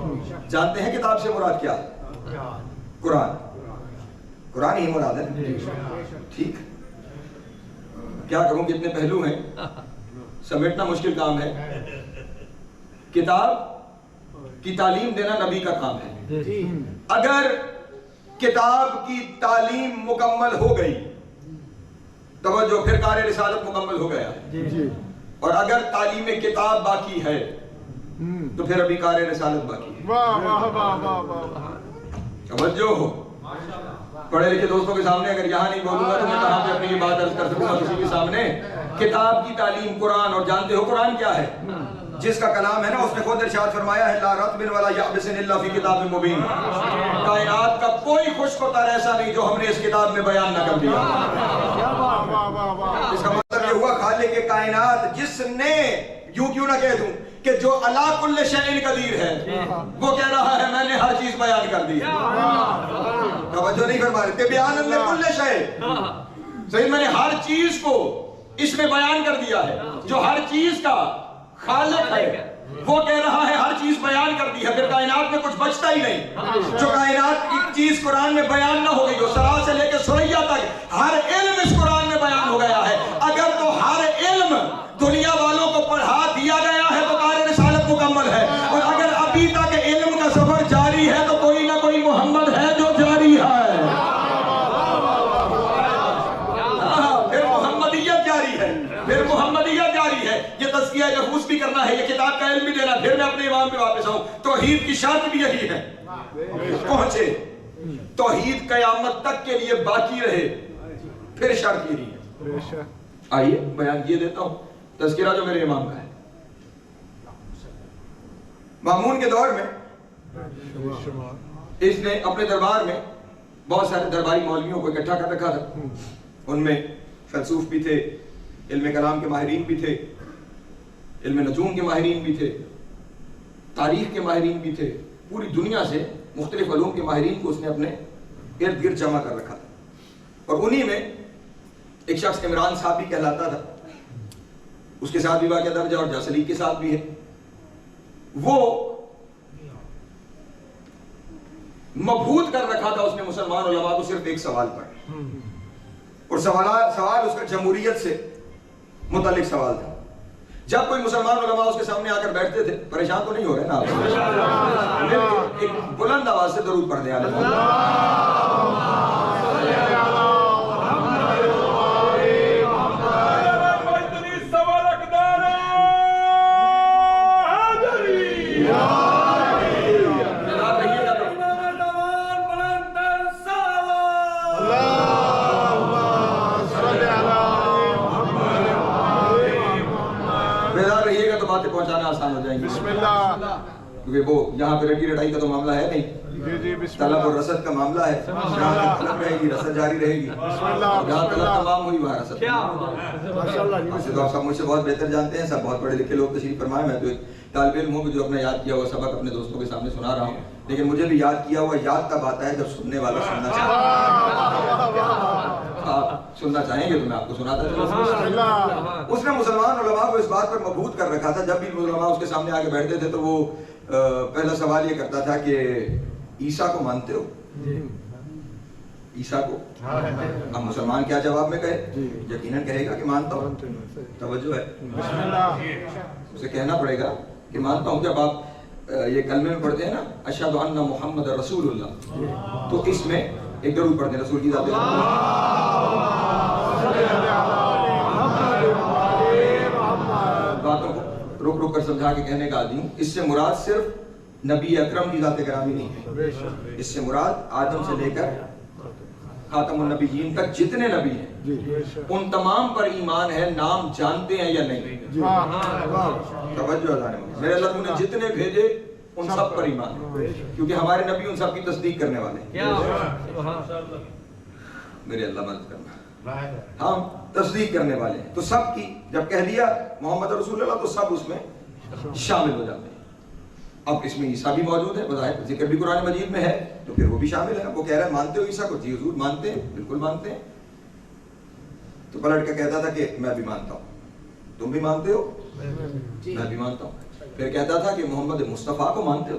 جانتے ہیں کتاب سے مراد کیا؟ قرآن، قرآن ہی مراد ہے. ٹھیک، کیا کہوں، کتنے پہلو ہیں، سمیٹنا مشکل کام ہے. کتاب کی تعلیم دینا نبی کا کام ہے. اگر کتاب کی تعلیم مکمل ہو گئی، توجہ، پھر کار رسالت مکمل ہو گیا. اور اگر تعلیم کتاب باقی ہے تو پھر ابھی کار رسالت باقی ہے. توجہ ہو. پڑھے لکھے دوستوں کے سامنے اگر یہاں نہیں بولوں گا تو میں کہاں پہ اپنی یہ بات عرض کر سکوں گا کسی کے سامنے؟ کتاب کی تعلیم قرآن. اور جانتے ہو قرآن کیا ہے؟ جس کا کلام ہے نا، اس نے خود ارشاد فرمایا ہے لا رطب ولا یابس الا فی کتاب مبین. کائنات کا کوئی خشک و تر ایسا نہیں جو ہم نے اس کتاب میں بیان نہ کر دیا. اس کا مطلب یہ ہوا خالق کائنات جس نے، یوں کیوں نہ کہہ دوں کہ جو علی کل شیء قدیر ہے، وہ کہہ رہا ہے میں نے ہر چیز بیان کر دی. توجہ نہیں فرما رہے، بیان کل شیء، صحیح، میں نے ہر چیز کو اس میں بیان کر دیا ہے. جو ہر چیز کا خالق ہے وہ کہہ رہا ہے ہر چیز بیان کر دی ہے. پھر کائنات میں کچھ بچتا ہی نہیں. جو کائنات کی چیز قرآن میں بیان نہ ہو گئی، جو سرا سے لے کے سریا تک ہر علم اس قرآن میں بیان ہو گیا ہے. اگر تو ہر علم دنیا والوں کو پڑھا دیا گیا ہے تو کار رسالت مکمل ہے. اور اگر ابھی تک علم کا سفر جاری ہے تو کوئی نہ کوئی محمد ہے جو جاری ہے. پھر محمدیت جاری ہے، پھر محمدیت جاری ہے. یہ تزکیہ نفوس بھی کرنا ہے، یہ کتاب کا علم بھی دینا. پھر میں اپنے امام پہ واپس آؤں. توحید کی شرط بھی یہی ہے. پہنچے توحید قیامت تک کے لیے باقی رہے، پھر شرط یہی ہے. آئیے بیان کیے دیتا ہوں تذکرہ جو میرے امام کا ہے. مامون کے دور میں اس نے اپنے دربار میں بہت سارے درباری مولویوں کو اکٹھا کر رکھا تھا. ان میں فلسوف بھی تھے، علم کلام کے ماہرین بھی تھے، علم نجوم کے ماہرین بھی تھے، تاریخ کے ماہرین بھی تھے. پوری دنیا سے مختلف علوم کے ماہرین کو اس نے اپنے ارد گرد جمع کر رکھا تھا. اور انہی میں ایک شخص عمران صاحب بھی کہلاتا تھا، اس کے ساتھ بھی واقعہ درج ہے اور جاسلی کے ساتھ بھی ہے. وہ مبہوت کر رکھا تھا اس نے مسلمان علماء کو صرف ایک سوال پر، اور سوال اس کا جمہوریت سے متعلق سوال تھا. جب کوئی مسلمان علماء اس کے سامنے آ کر بیٹھتے تھے، پریشان تو نہیں ہو رہے نا آپ؟ ایک بلند آواز سے درود پڑھ دیں. پہنچانا آسان ہو جائیں گے. بسم اللہ. کیونکہ وہ یہاں پہ رٹی رٹائی کا تو معاملہ ہے نہیں، طلب اور رسد کا معاملہ ہے. جہاں طلب رہے گی رسد جاری رہے گی، جہاں طلب تمام ہوئی وہاں رسد. ویسے تو آپ سب مجھ سے بہت بہتر جانتے ہیں، سب بہت پڑھے لکھے لوگ تشریف فرمائے. میں تو ایک طالب علم ہوں جو اپنا یاد کیا ہوا سبق اپنے دوستوں کے سامنے سنا رہا ہوں. لیکن مجھے بھی یاد کیا ہوا یاد تب آتا ہے جب سننے والا سننا چاہے. آپ سننا چاہیں گے تو میں آپ کو سناتا چلوں. اس نے مسلمان علماء کو اس بات پر مبہوت کر رکھا تھا. جب بھی علماء اس کے سامنے آ کے بیٹھتے تھے تو وہ پہلا سوال یہ کرتا تھا کہ عیسیٰ کو مانتے ہو؟ عیسیٰ کو اب مسلمان کیا جواب میں کہے؟ یقیناً کہے گا کہ مانتا ہوں. توجہ ہے، اسے کہنا پڑے گا کہ مانتا ہوں. جب آپ یہ کلمے میں پڑھتے ہیں نا اشہد ان محمد رسول اللہ، تو اس میں ایک درود پڑھتے ہیں رسول کی ذات. باتوں کو رک رک کر سمجھا کے کہنے کا عادی ہوں. اس سے مراد صرف نبی اکرم کی ذات گرامی نہیں ہے. اس سے مراد آدم سے لے کر خاتم النبیین تک جتنے نبی ہیں ان تمام پر ایمان ہے. نام جانتے ہیں یا نہیں؟ توجہ میرے اللہ نے جتنے بھیجے ان سب پر ایمان ہے، کیونکہ ہمارے نبی ان سب کی تصدیق کرنے والے ہیں. میرے اللہ مدد کرنا، ہم تصدیق کرنے والے ہیں. تو سب کی جب کہہ دیا محمد رسول اللہ تو سب اس میں شامل ہو جاتے ہیں. اب اس میں عیسیٰ بھی موجود ہے، بظاہر ذکر بھی قرآن مجید میں ہے، تو پھر وہ بھی شامل ہے. وہ کہہ رہا ہے مانتے ہو عیسیٰ کو؟ جی حضور مانتے ہیں، بالکل مانتے ہیں. تو پلٹ کے کہتا تھا کہ میں بھی مانتا ہوں. تم بھی مانتے ہو؟ میں بھی مانتا ہوں. پھر کہتا تھا کہ محمد مصطفیٰ کو مانتے ہو؟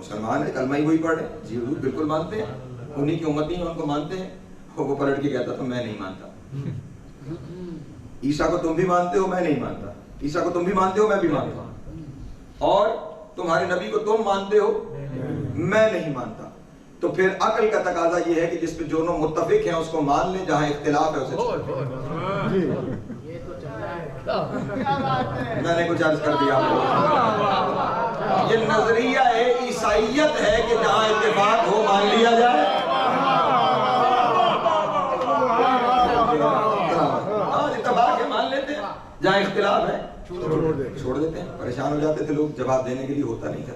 مسلمان ہے, کلمہ ہی وہی پڑھ رہے ہیں. جی حضور بالکل مانتے ہیں, انہی کی امتی ہیں, ان کو مانتے ہیں. وہ پلٹ کے کہتا تھا میں نہیں مانتا. عیسیٰ کو تم بھی مانتے ہو, میں نہیں مانتا. عیسیٰ کو تم بھی مانتے ہو, میں بھی مانتا ہوں. اور تمہارے نبی کو تم مانتے ہو, میں نہیں مانتا. تو پھر عقل کا تقاضا یہ ہے کہ جس پہ دونوں متفق ہیں اس کو مان لیں, جہاں اختلاف ہے اسے میں نے کچھ عرض کر دیا آپ کو. یہ نظریہ ہے عیسائیت ہے کہ جہاں اتفاق ہو مان لیا جائے. اتفاق ہے مان لیتے ہیں, جہاں اختلاف ہے چھوڑ دیتے ہیں. پریشان ہو جاتے تھے لوگ, جواب دینے کے لیے ہوتا نہیں تھا.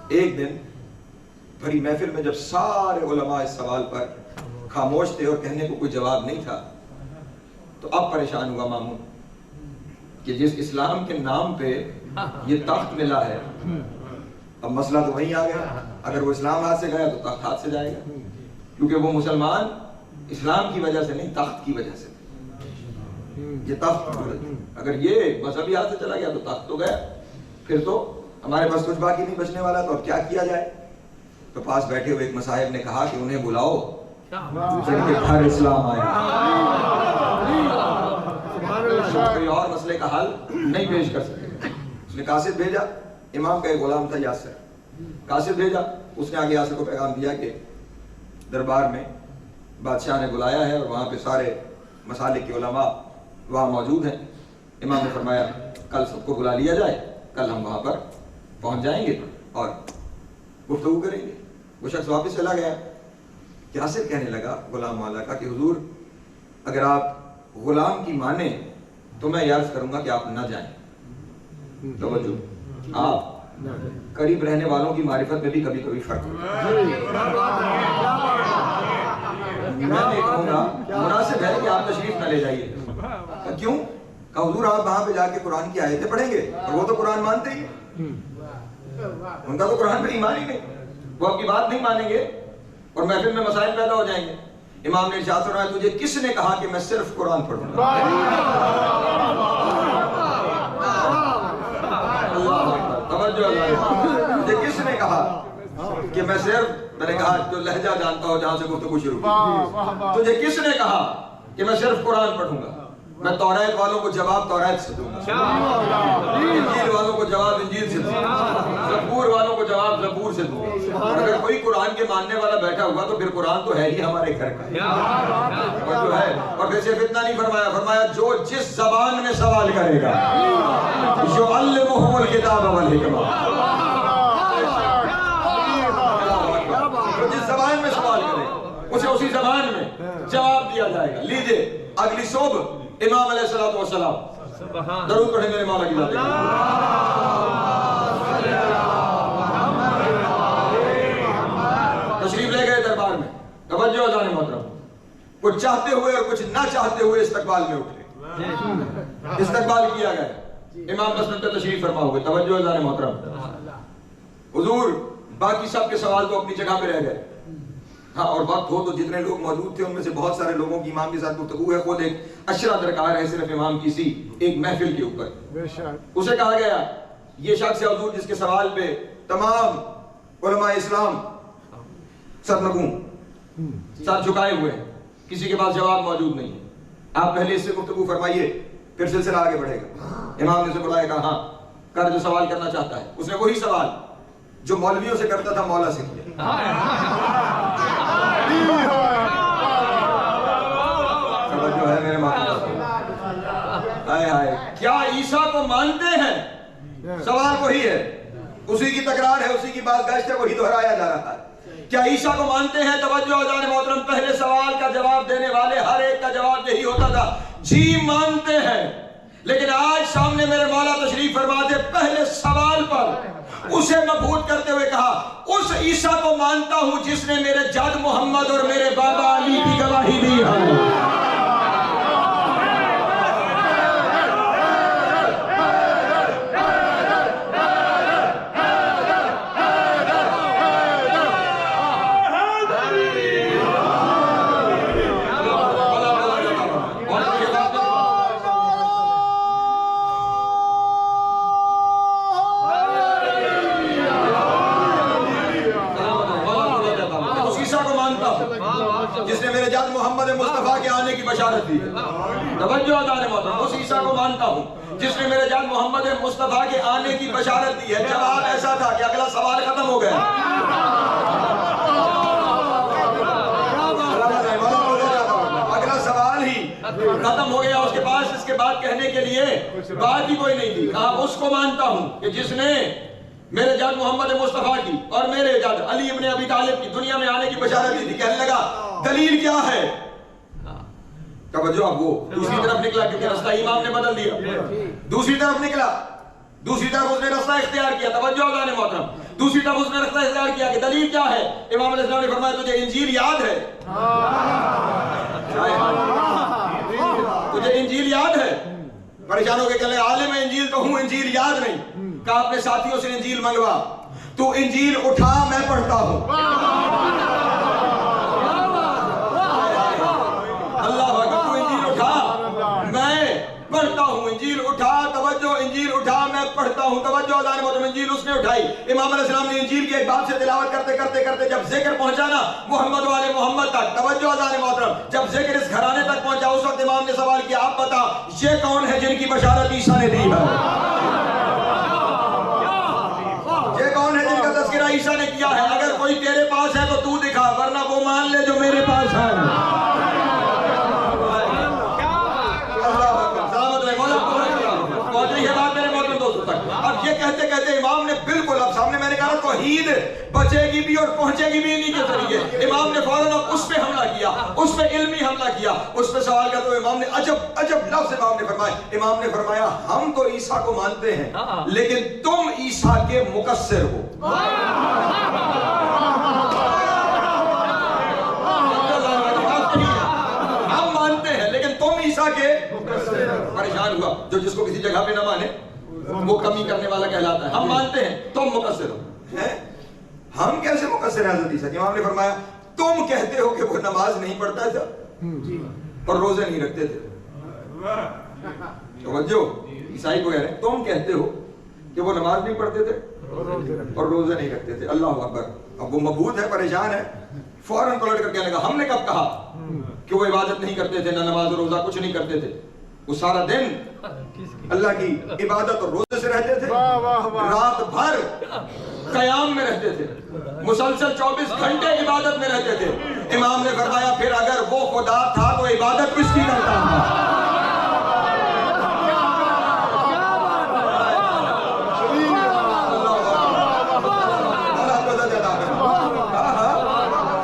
ایک دن بڑی محفل میں جب سارے علماء اس سوال پر خاموش تھے اور کہنے کو کوئی جواب نہیں تھا, تو اب پریشان ہوا مامون کہ جس اسلام کے نام پہ یہ تخت ملا ہے, اب مسئلہ تو وہیں آ گیا. اگر وہ اسلام ہاتھ سے گیا تو تخت ہاتھ سے جائے گا, کیونکہ وہ مسلمان اسلام کی وجہ سے نہیں, تخت کی وجہ سے. یہ تخت اگر یہ مذہبی ہاتھ سے چلا گیا تو تخت تو گیا, پھر تو ہمارے پاس کچھ باقی نہیں بچنے والا. تو اب کیا کیا جائے؟ تو پاس بیٹھے ہوئے ایک مصاحب نے کہا کہ انہیں بلاؤ جن کے گھر اسلام آئے. کوئی اور مسئلے کا حل نہیں پیش کر سکے. اس نے قاصد بھیجا, امام کا ایک غلام تھا یاسر, قاصد بھیجا. اس نے آگے یاسر کو پیغام دیا کہ دربار میں بادشاہ نے بلایا ہے اور وہاں پہ سارے مسالک کے علماء وہاں موجود ہیں. امام نے فرمایا کل سب کو بلا لیا جائے, کل ہم وہاں پر پہنچ جائیں گے اور گفتگو کریں گے. وہ شخص واپس چلا گیا. یاسر کہنے لگا غلام والا کا کہ حضور اگر آپ غلام کی مانیں تو میں عرض کروں گا کہ آپ نہ جائیں. توجہ, آپ قریب رہنے والوں کی معرفت میں بھی کبھی کبھی فرق ہوتا ہے. میں کہوں گا مناسب ہے کہ آپ تشریف نہ لے جائیے. کیوں؟ کہ حضور آپ وہاں پہ جا کے قرآن کی آیتیں پڑھیں گے اور وہ تو قرآن مانتے ہی, ان کا تو قرآن پر ایمان ہی نہیں, وہ آپ کی بات نہیں مانیں گے اور محفل میں مسائل پیدا ہو جائیں گے. امام نے ارشاد فرمایا تجھے کس نے کہا کہ میں صرف قرآن پڑھوں گا؟ تجھے کس نے کہا کہ میں صرف, میں نے کہا جو لہجہ جانتا ہو جہاں سے گفتگو شروع کی, تجھے کس نے کہا کہ میں صرف قرآن پڑھوں گا؟ میں توریت والوں کو جواب توریت سے دوں گا, انجیل والوں کو جواب انجیل سے دوں گا, زبور والوں کو جواب زبور سے دوں گا. اور اگر کوئی قرآن کے ماننے والا بیٹھا ہوا تو پھر قرآن تو ہے ہی ہمارے گھر کا جو ہے. اور پھر صرف اتنا نہیں فرمایا, فرمایا جو جس زبان میں سوال کرے گا یعلمہم الکتاب والحکمہ, جو جس زبان میں سوال کرے گا اسے اسی زبان میں جواب دیا جائے گا. لیجئے اگلی صبح امام علیہ الصلوۃ والسلام درود پڑھیں میرے مولا کی ذات. تشریف لے گئے دربار میں. توجہ اذان محترم, کچھ چاہتے ہوئے اور کچھ نہ چاہتے ہوئے استقبال میں اٹھے, استقبال کیا گیا. امام مسند پہ تشریف فرما ہوئے. توجہ اذان محترم, حضور باقی سب کے سوال تو اپنی جگہ پہ رہ گئے. ہاں, اور وقت ہو تو جتنے لوگ موجود تھے ان میں سے بہت سارے لوگوں کی امام کے ساتھ گفتگو ہے. خود ایک اشرا درکار ہے صرف امام کی سی ایک محفل کے اوپر. اسے کہا گیا یہ شخص ہے حضور جس کے سوال پہ تمام علماء اسلام سرنگوں سر جھکائے ہوئے ہیں, کسی کے پاس جواب موجود نہیں ہے. آپ پہلے اس سے گفتگو فرمائیے پھر سلسلہ آگے بڑھے گا. امام نے اسے بلایا, کہا ہاں کر جو سوال کرنا چاہتا ہے. اس نے وہی سوال جو مولویوں سے کرتا تھا مولا سے کیا. جو ہے میرے کیا عیسیٰ کو مانتے ہیں؟ سوال وہی ہے, اسی کی تکرار ہے, اسی کی بات گشت ہے, وہی دہرایا جا رہا ہے. کیا عیسیٰ کو مانتے ہیں؟ توجہ اذان محترم, پہلے سوال کا جواب دینے والے ہر ایک کا جواب یہی ہوتا تھا جی مانتے ہیں. لیکن آج سامنے میرے مولا تشریف فرماتے پہلے سوال پر اسے مبہوت کرتے ہوئے کہا اس عیسیٰ کو مانتا ہوں جس نے میرے جد محمد اور میرے بابا علی کی گواہی دی ہے. آنے کی بشارت دی ہے. توجہ اذان محترم, اس عیسیٰ کو مانتا ہوں جس نے میرے جان محمد مصطفیٰ کے آنے کی بشارت دی ہے. جواب ایسا تھا کہ اگلا سوال ختم ہو گیا. اگلا سوال ہی ختم ہو گیا. اس کے پاس اس کے بعد کہنے کے لیے بات ہی کوئی نہیں تھی. کہا اس کو مانتا ہوں کہ جس نے میرے جان محمد مصطفیٰ کی اور میرے جان علی ابن ابی طالب کی دنیا میں آنے کی بشارت دی تھی. کہنے لگا دلیل کیا ہے؟ توجہ, اب وہ دوسری طرف نکلا کیونکہ رستہ امام نے بدل دیا. دوسری طرف نکلا, دوسری طرف اس نے رستہ اختیار کیا. توجہ اذان محترم, دوسری طرف اس نے رستہ اختیار کیا کہ دلیل کیا ہے؟ امام علیہ السلام نے فرمایا تجھے انجیل یاد ہے؟ تجھے انجیل یاد ہے؟ پریشان ہو کے کہنے عالم انجیل تو ہوں, انجیل یاد نہیں. کہا اپنے ساتھیوں سے انجیل منگوا. تو انجیل اٹھا, میں پڑھتا ہوں. اللہ اکبر, تو انجیل اٹھا, میں پڑھتا ہوں. انجیل اٹھا, توجہ, انجیل اٹھا, میں پڑھتا ہوں. توجہ اذان محترم, انجیل اس نے اٹھائی. امام علیہ السلام نے انجیل کی ایک بات سے تلاوت کرتے کرتے کرتے جب ذکر پہنچا نا محمد والے محمد تک, توجہ اذان محترم, جب ذکر اس گھرانے تک پہنچا اس وقت امام نے سوال کیا آپ بتا یہ کون ہے جن کی بشارت عیسیٰ نے دی ہے؟ یہ کون ہے جن کا تذکرہ عیسیٰ نے کیا ہے؟ اگر کوئی تیرے پاس ہے تو تو دکھا, ورنہ وہ مان لے جو میرے پاس ہے. اب یہ کہتے کہتے امام نے بالکل, اب سامنے میں نے کہا توحید بچے گی بھی اور پہنچے گی بھی انہی کے ذریعے. امام نے فوراً اب اس پہ حملہ کیا, اس پہ علمی حملہ کیا, اس پہ سوال کیا. تو امام نے عجب عجب لفظ امام نے فرمایا. امام نے فرمایا ہم تو عیسیٰ کو مانتے ہیں لیکن تم عیسیٰ کے مقصر ہو. ہم مانتے ہیں لیکن تم عیسیٰ کے. پریشان ہوا جو جس کو کسی جگہ پہ نہ مانے وہ کمی کرنے والا کہلاتا ہے. ہم مانتے ہیں تم مقصر ہو. ہم کیسے مقصر ہیں حضرت عیسیٰ؟ امام نے فرمایا تم کہتے ہو کہ وہ نماز نہیں پڑھتا تھا اور روزے نہیں رکھتے تھے. توجہ, عیسائی کو کہہ رہے ہیں تم کہتے ہو کہ وہ نماز نہیں پڑھتے تھے اور روزے نہیں رکھتے تھے. اللہ اکبر. اب وہ مبہوت ہے, پریشان ہے, فوراً پلٹ کر کہنے لگا ہم نے کب کہا کہ وہ عبادت نہیں کرتے تھے, نہ نماز روزہ کچھ نہیں کرتے تھے. وہ سارا دن اللہ کی عبادت اور روزے سے رہتے تھے, رات بھر قیام میں رہتے تھے, مسلسل 24 گھنٹے عبادت میں رہتے تھے. امام نے فرمایا پھر اگر وہ خدا تھا تو عبادت کس کی کرتا تھا؟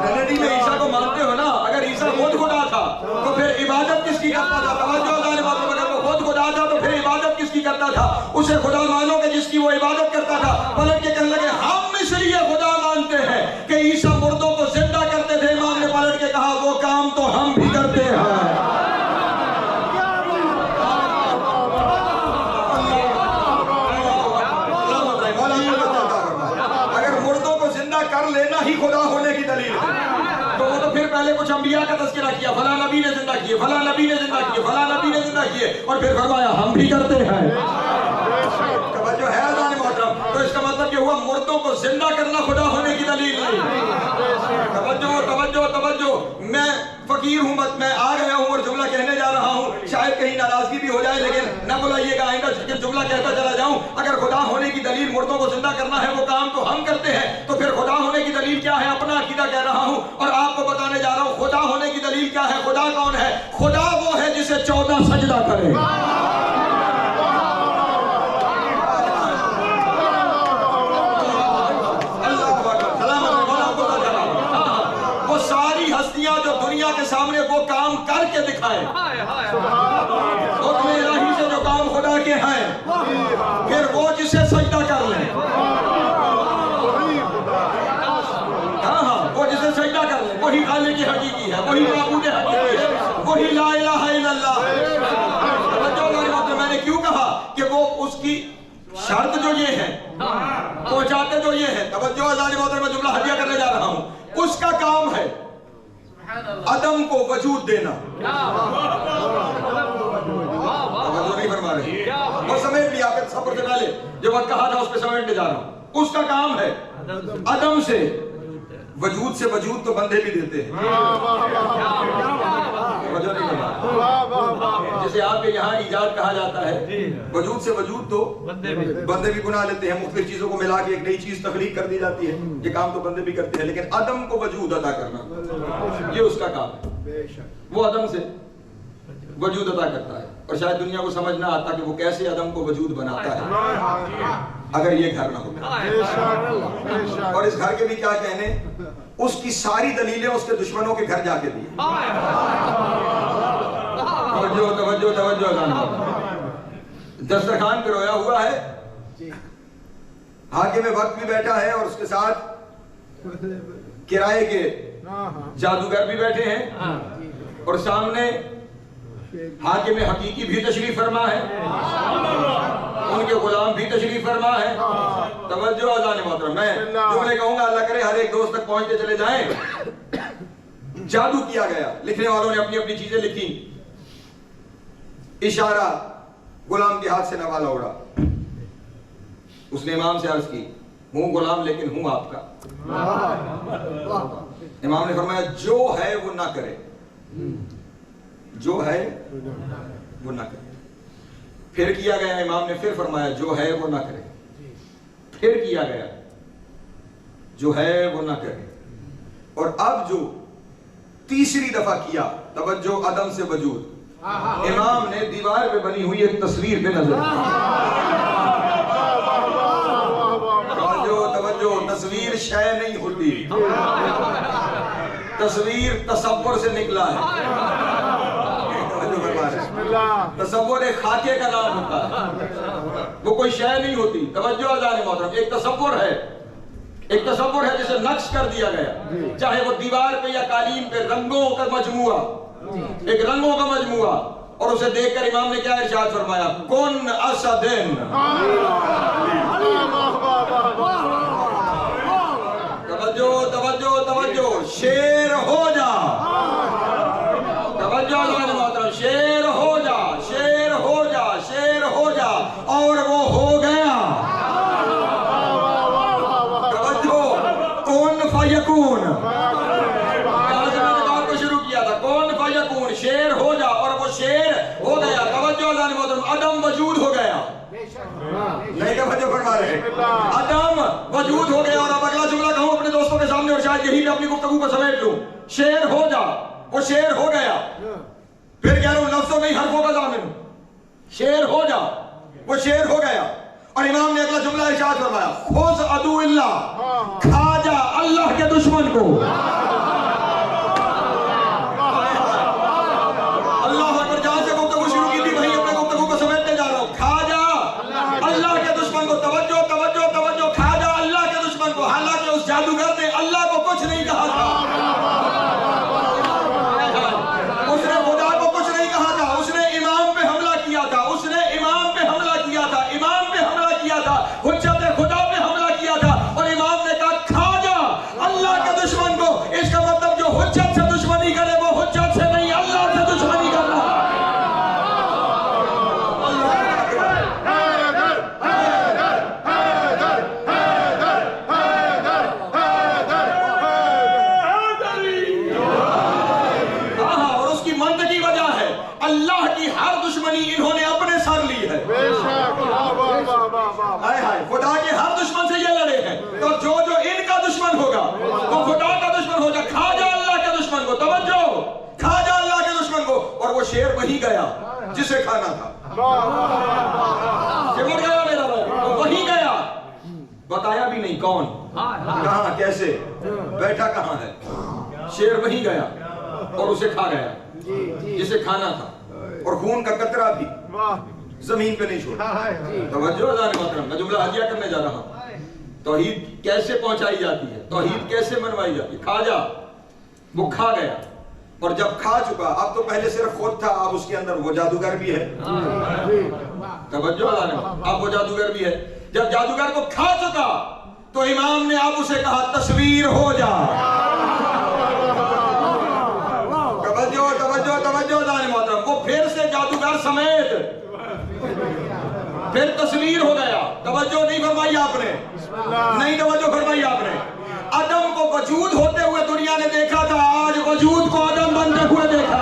ٹرینیٹی میں عیسیٰ کو مانتے ہو نا, اگر عیسیٰ خود خدا تھا تو پھر عبادت کس کی کرتا تھا؟ توجہ اذان محترم, اگر وہ خود خدا تھا تو پھر عبادت کس کی کرتا تھا؟ اسے خدا مانو کہ جس کی وہ عبادت کرتا تھا. پلٹ کے کہنے لگے ہم اس لیے خدا مانتے ہیں کہ عیسیٰ مردوں کو زندہ کرتے تھے. امام نے پلٹ کے کہا وہ کام تو ہم بھی کرتے ہیں. اگر مردوں کو زندہ کر لینا ہی خدا ہونے کی دلیل ہے تو وہ تو پھر پہلے کچھ انبیاء کا تذکرہ کیا, فلاں نبی نے زندہ کیے, فلاں نبی نے زندہ کیے, فلاں نبی نے زندہ کیے, اور پھر فرمایا ہم بھی کرتے ہیں. توجہ ہے اذان محترم, تو اس کا مطلب یہ ہوا مردوں کو زندہ کرنا خدا ہونے کی دلیل نہیں. توجہ توجہ توجہ, میں فقیر ہوں, میں آ گیا ہوں اور جملہ کہنے جا رہا ہوں, شاید کہیں ناراضگی بھی ہو جائے لیکن نہ بلائیے گا آئندہ جملہ کہتا چلا جاؤں. اگر خدا ہونے کی دلیل مردوں کو زندہ کرنا ہے وہ کام تو ہم کرتے ہیں, تو پھر خدا ہونے کی دلیل کیا ہے؟ اپنا عقیدہ کہہ رہا ہوں اور آپ کو بتانے جا رہا ہوں. خدا ہونے کی دلیل کیا ہے؟ خدا کون ہے؟ خدا وہ ہے جسے 14 سجدہ کرے. وہ ساری ہستیاں جو دنیا کے سامنے وہ کام کر کے دکھائے, حکم الہی سے جو کام خدا کے ہیں, پھر وہ جسے سجدہ کر لیں. وہ جسے سجدہ کر لیں وہی خالق کی حقیقی ہے, وہی معبود حقیقی ہے, وہی لا الہ الا اللہ. میں نے کیوں کہا کہ وہ اس کی شرط جو یہ ہے, پہنچاتے جو یہ ہے, توجہ اذان محترم, میں جملہ ہدیہ کرنے جا رہا ہوں, اس کا کام ہے عدم کو وجود دینا. توجہ نہیں فرما رہے, وہ سمیٹ لیا آپ صبر سے پہلے جو وقت کہا تھا اس پہ سمیٹنے جا رہا ہوں. اس کا کام ہے عدم سے وجود سے وجود تو بندے بھی دیتے ہیں. توجہ نہیں فرمایا. واہ واہ واہ. جسے آپ کے یہاں ایجاد کہا جاتا ہے, وجود سے وجود تو بندے بھی بنا لیتے ہیں, مختلف چیزوں کو ملا کے ایک نئی چیز تخلیق کر دی جاتی ہے, یہ کام تو بندے بھی کرتے ہیں, لیکن عدم کو وجود عطا کرنا یہ اس کا کام ہے. بے شک. وہ عدم سے وجود عطا کرتا ہے, اور شاید دنیا کو سمجھ نہ آتا کہ وہ کیسے عدم کو وجود بناتا ہے اگر یہ گھر نہ ہوتا. بے شک. بے شک. اور اس گھر کے بھی کیا کہنے, اس کی ساری دلیلیں اس کے دشمنوں کے گھر جا کے دی. توجہ توجہ توجہ. دسترخوان پہ رویا ہوا ہے, حاکم وقت بھی بیٹھا ہے, اور اس کے ساتھ کرائے کے جادوگر بھی بیٹھے ہیں, اور سامنے حاکم حقیقی بھی تشریف فرما ہے, ان کے غلام بھی تشریف فرما ہے. توجہ اذان محترم. میں جملے کہوں گا, اللہ کرے ہر ایک دوست تک پہنچتے چلے جائیں. جادو کیا گیا, لکھنے والوں نے اپنی اپنی چیزیں لکھی. اشارہ غلام کے ہاتھ سے نوالا اڑا. اس نے امام سے عرض کی, ہوں غلام لیکن ہوں آپ کا. امام نے فرمایا جو ہے وہ نہ کرے, جو ہے وہ نہ کرے. پھر کیا گیا, امام نے پھر فرمایا جو ہے وہ نہ کرے. پھر کیا گیا, جو ہے وہ نہ کرے. اور اب جو تیسری دفعہ کیا, توجہ عدم سے وجود, امام نے دیوار پہ بنی ہوئی ایک تصویر پہ نظر کی. توجہ, تصویر شے نہیں ہوتی, تصویر تصور سے نکلا ہے. تصور ایک خاکے کا نام ہوتا ہے, وہ کوئی شے نہیں ہوتی. توجہ اذان محترم. ایک تصور ہے, ایک تصور ہے جسے نقش کر دیا گیا, چاہے وہ دیوار پہ یا قالین پہ, رنگوں کا مجموعہ, ایک رنگوں کا مجموعہ. اور اسے دیکھ کر امام نے کیا ارشاد فرمایا, کن اسدن. توجہ توجہ توجہ, شیر ہو جا. توجہ اذان محترم, شیر ہو جا, شیر ہو جا, شیر ہو جا. اور وہ ہو گیا. توجہ, کن فیکون. کو شروع کیا تھا, کن فیکون, شیر ہو جا, اور وہ شیر ہو گیا. توجہ اذان محترم, عدم وجود ہو گیا. نہیں توجہ فرما رہے, عدم وجود ہو گیا. اور اب اگلا جملہ کہوں اپنے دوستوں کے سامنے, اور شاید یہی میں اپنی گفتگو کو سمیٹ لوں. شیر ہو جا, وہ شیر ہو گیا. پھر کہہ رہا ہوں, لفظوں نہیں حرفوں کا ضامن ہوں. شیر ہو جا, وہ شیر ہو گیا. اور امام نے اگلا جملہ ارشاد فرمایا, خذ عدو اللہ, کھا جا اللہ کے دشمن کو. اللہ اکبر. جہاں سے گفتگو شروع کی تھی وہیں اپنے گفتگو کو سمیٹنے جا رہا ہوں. کھا جا اللہ کے دشمن کو. توجہ توجہ توجہ, کھا جا اللہ کے دشمن کو. حالانکہ اس جادوگر نے اللہ کو کچھ نہیں کہا تھا, اس نے خدا کو کچھ نہیں کہا تھا, اس نے امام پہ حملہ کیا تھا, اس نے امام پہ حملہ کیا تھا, امام پہ حملہ کیا تھا, حجت خدا پہ حملہ کیا تھا. اور امام نے کہا کھا جا اللہ کے دشمن کو. اس کا مطلب جو حجت سے دشمنی کرے وہ حجت سے نہیں, اللہ سے دشمنی کر رہا. اللہ کی ہر دشمنی انہوں نے اپنے سر لی ہے. خدا کے ہر دشمن سے یہ لڑے ہیں, تو جو جو ان کا دشمن ہوگا وہ خدا کا دشمن ہوگا. کھا جا اللہ کے دشمن کو. توجہ, کھا جا اللہ کے دشمن کو. اور وہ شیر وہی گیا جسے کھانا تھا. سمجھ گیا میرا بھائی, وہی گیا. بتایا بھی نہیں کون, کہاں, کیسے, بیٹھا کہاں ہے. شیر وہی گیا اور اسے کھا گیا جسے کھانا تھا. اور خون کا قطرہ بھی زمین پہ نہیں چھوڑا. توجہ اذان محترم, میں جملہ حاجیہ کرنے جا رہا ہوں. توحید کیسے پہنچائی جاتی ہے, توحید کیسے منوائی جاتی ہے. کھا جا, وہ کھا گیا. اور جب کھا چکا, اب تو پہلے صرف خود تھا, اب اس کے اندر وہ جادوگر بھی ہے. توجہ اذان محترم, اب وہ جادوگر بھی ہے. جب جادوگر کو کھا چکا تو امام نے اب اسے کہا تصویر ہو جا. توجہ توجہ توجہ اذان محترم, وہ پھر سے جادوگر سمیت پھر تصویر ہو گیا. توجہ نہیں فرمائی آپ نے, نہیں توجہ فرمائی آپ نے. عدم کو وجود ہوتے ہوئے دنیا نے دیکھا تھا, آج وجود کو عدم بنتے ہوئے دیکھا.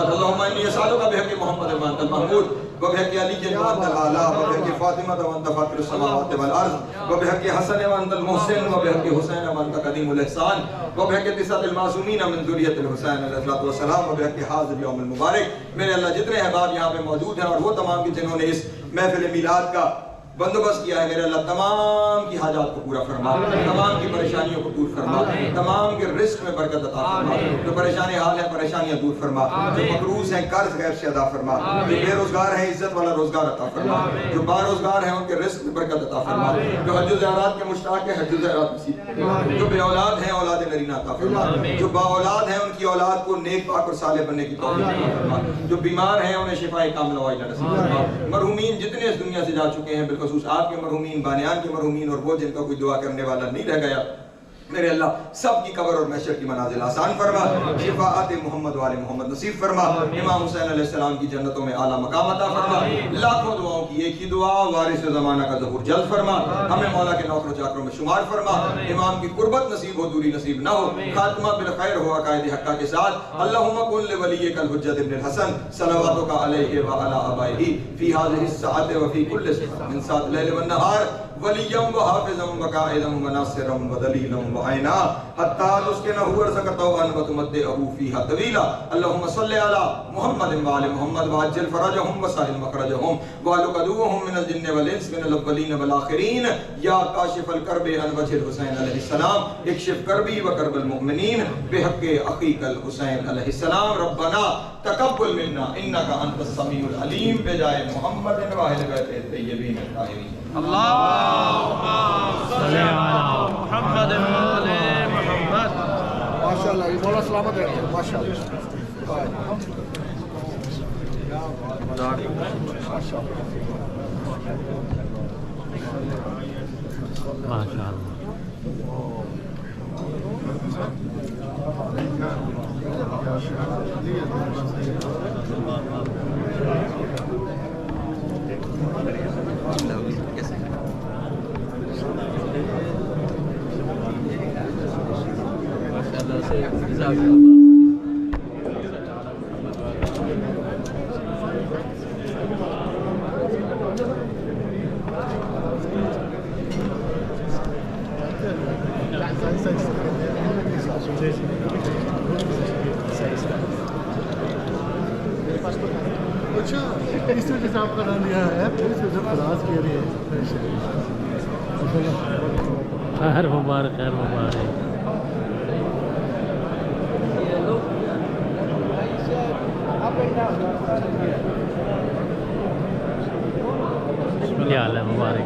محمد اللهم انی اسالک بحق محمد وانت المحمود وبحق علی وانت الاعلی وبحق فاطمہ وانت فاطر السماوات والارض وبحق حسن وانت المحسن وبحق حسین وانت قدیم الاحسان وبحق تسعۃ المعصومین من ذریۃ الحسین علیہ الصلوۃ والسلام وبحق حاضر یوم المبارک. میرے اللہ جتنے احباب یہاں پہ موجود ہیں اور وہ تمام کی جنہوں نے اس محفل میلاد کا بندوبست کیا ہے، میرے اللہ تمام کی حاجات کو پورا فرما، تمام کی پریشانیوں کو دور فرما، تمام کے رزق میں برکت عطا فرما، جو پریشان حال ہیں پریشانیاں دور فرما، جو مقروض ہیں قرض غیر سے ادا فرما، جو بے روزگار ہیں عزت والا روزگار عطا فرما، جو با روزگار ہیں ان کے رزق میں برکت عطا فرما، جو حج و زیارات کے مشتاق ہیں حج و زیارات نصیب فرما، جو بے اولاد ہیں اولاد نرینہ عطا فرما، جو با اولاد ہیں ان کی اولاد کو نیک پاک اور صالح بننے کی توفیق عطا فرما، جو بیمار ہیں انہیں شفاء کاملہ وعاجلہ نصیب فرما. مرحومین جتنے اس دنیا سے جا چکے ہیں بالخصوص آپ کے مرحومین، بانیان کے مرحومین اور وہ جن کا کوئی دعا کرنے والا نہیں رہ گیا، میرے اللہ سب کی قبر اور محشر کی منازل آسان فرما، شفاعت محمد وآل محمد نصیب فرما، امام حسین علیہ السلام کی جنتوں میں اعلیٰ مقام عطا فرما. لاکھوں دعاؤں کی ایک ہی دعا، وارث زمانہ کا ظہور جلد فرما، ہمیں مولا کے نوکر و چاکروں میں شمار فرما، امام کی قربت نصیب ہو دوری نصیب نہ ہو، خاتمہ بالخیر ہو عقائد حقہ کے ساتھ. اللہم کن لولیک الحجۃ ابن الحسن صلواتک علیہ وعلی آبائہ فی ہذہ الساعۃ وفی کل ساعۃ من ساعۃ اللیل والنہار ولیا وحافظا وقائدا وناصرا ودلیلا وعینا حتی تسکنہ ارزقہ وتمتعہ فیہا طویلا. اللہم صلی علی محمد وآل محمد وعجل فرجہم وسہل مخرجہم وعلق عدوہم من الجن والانس من الاولین والآخرین. یا کاشف الکرب عن وجہ الحسین علیہ السلام اکشف کربی وکرب المؤمنین بحق اخیک الحسین علیہ السلام. ربنا تقبل منا انک انت السمیع العلیم بجائے محمد واہل بیت الطیبین الطاہرین. اللهم صل على محمد وآل محمد. ماشاءاللہ یہ مولا سلامت ہے ماشاءاللہ. اچھا اس وجہ سے آپ کا نام لیا ہے اس وجہ سے خلاص کیا رہی ہے. خیر مبارک خیر مبارک. کیا حال ہے؟ مبارک.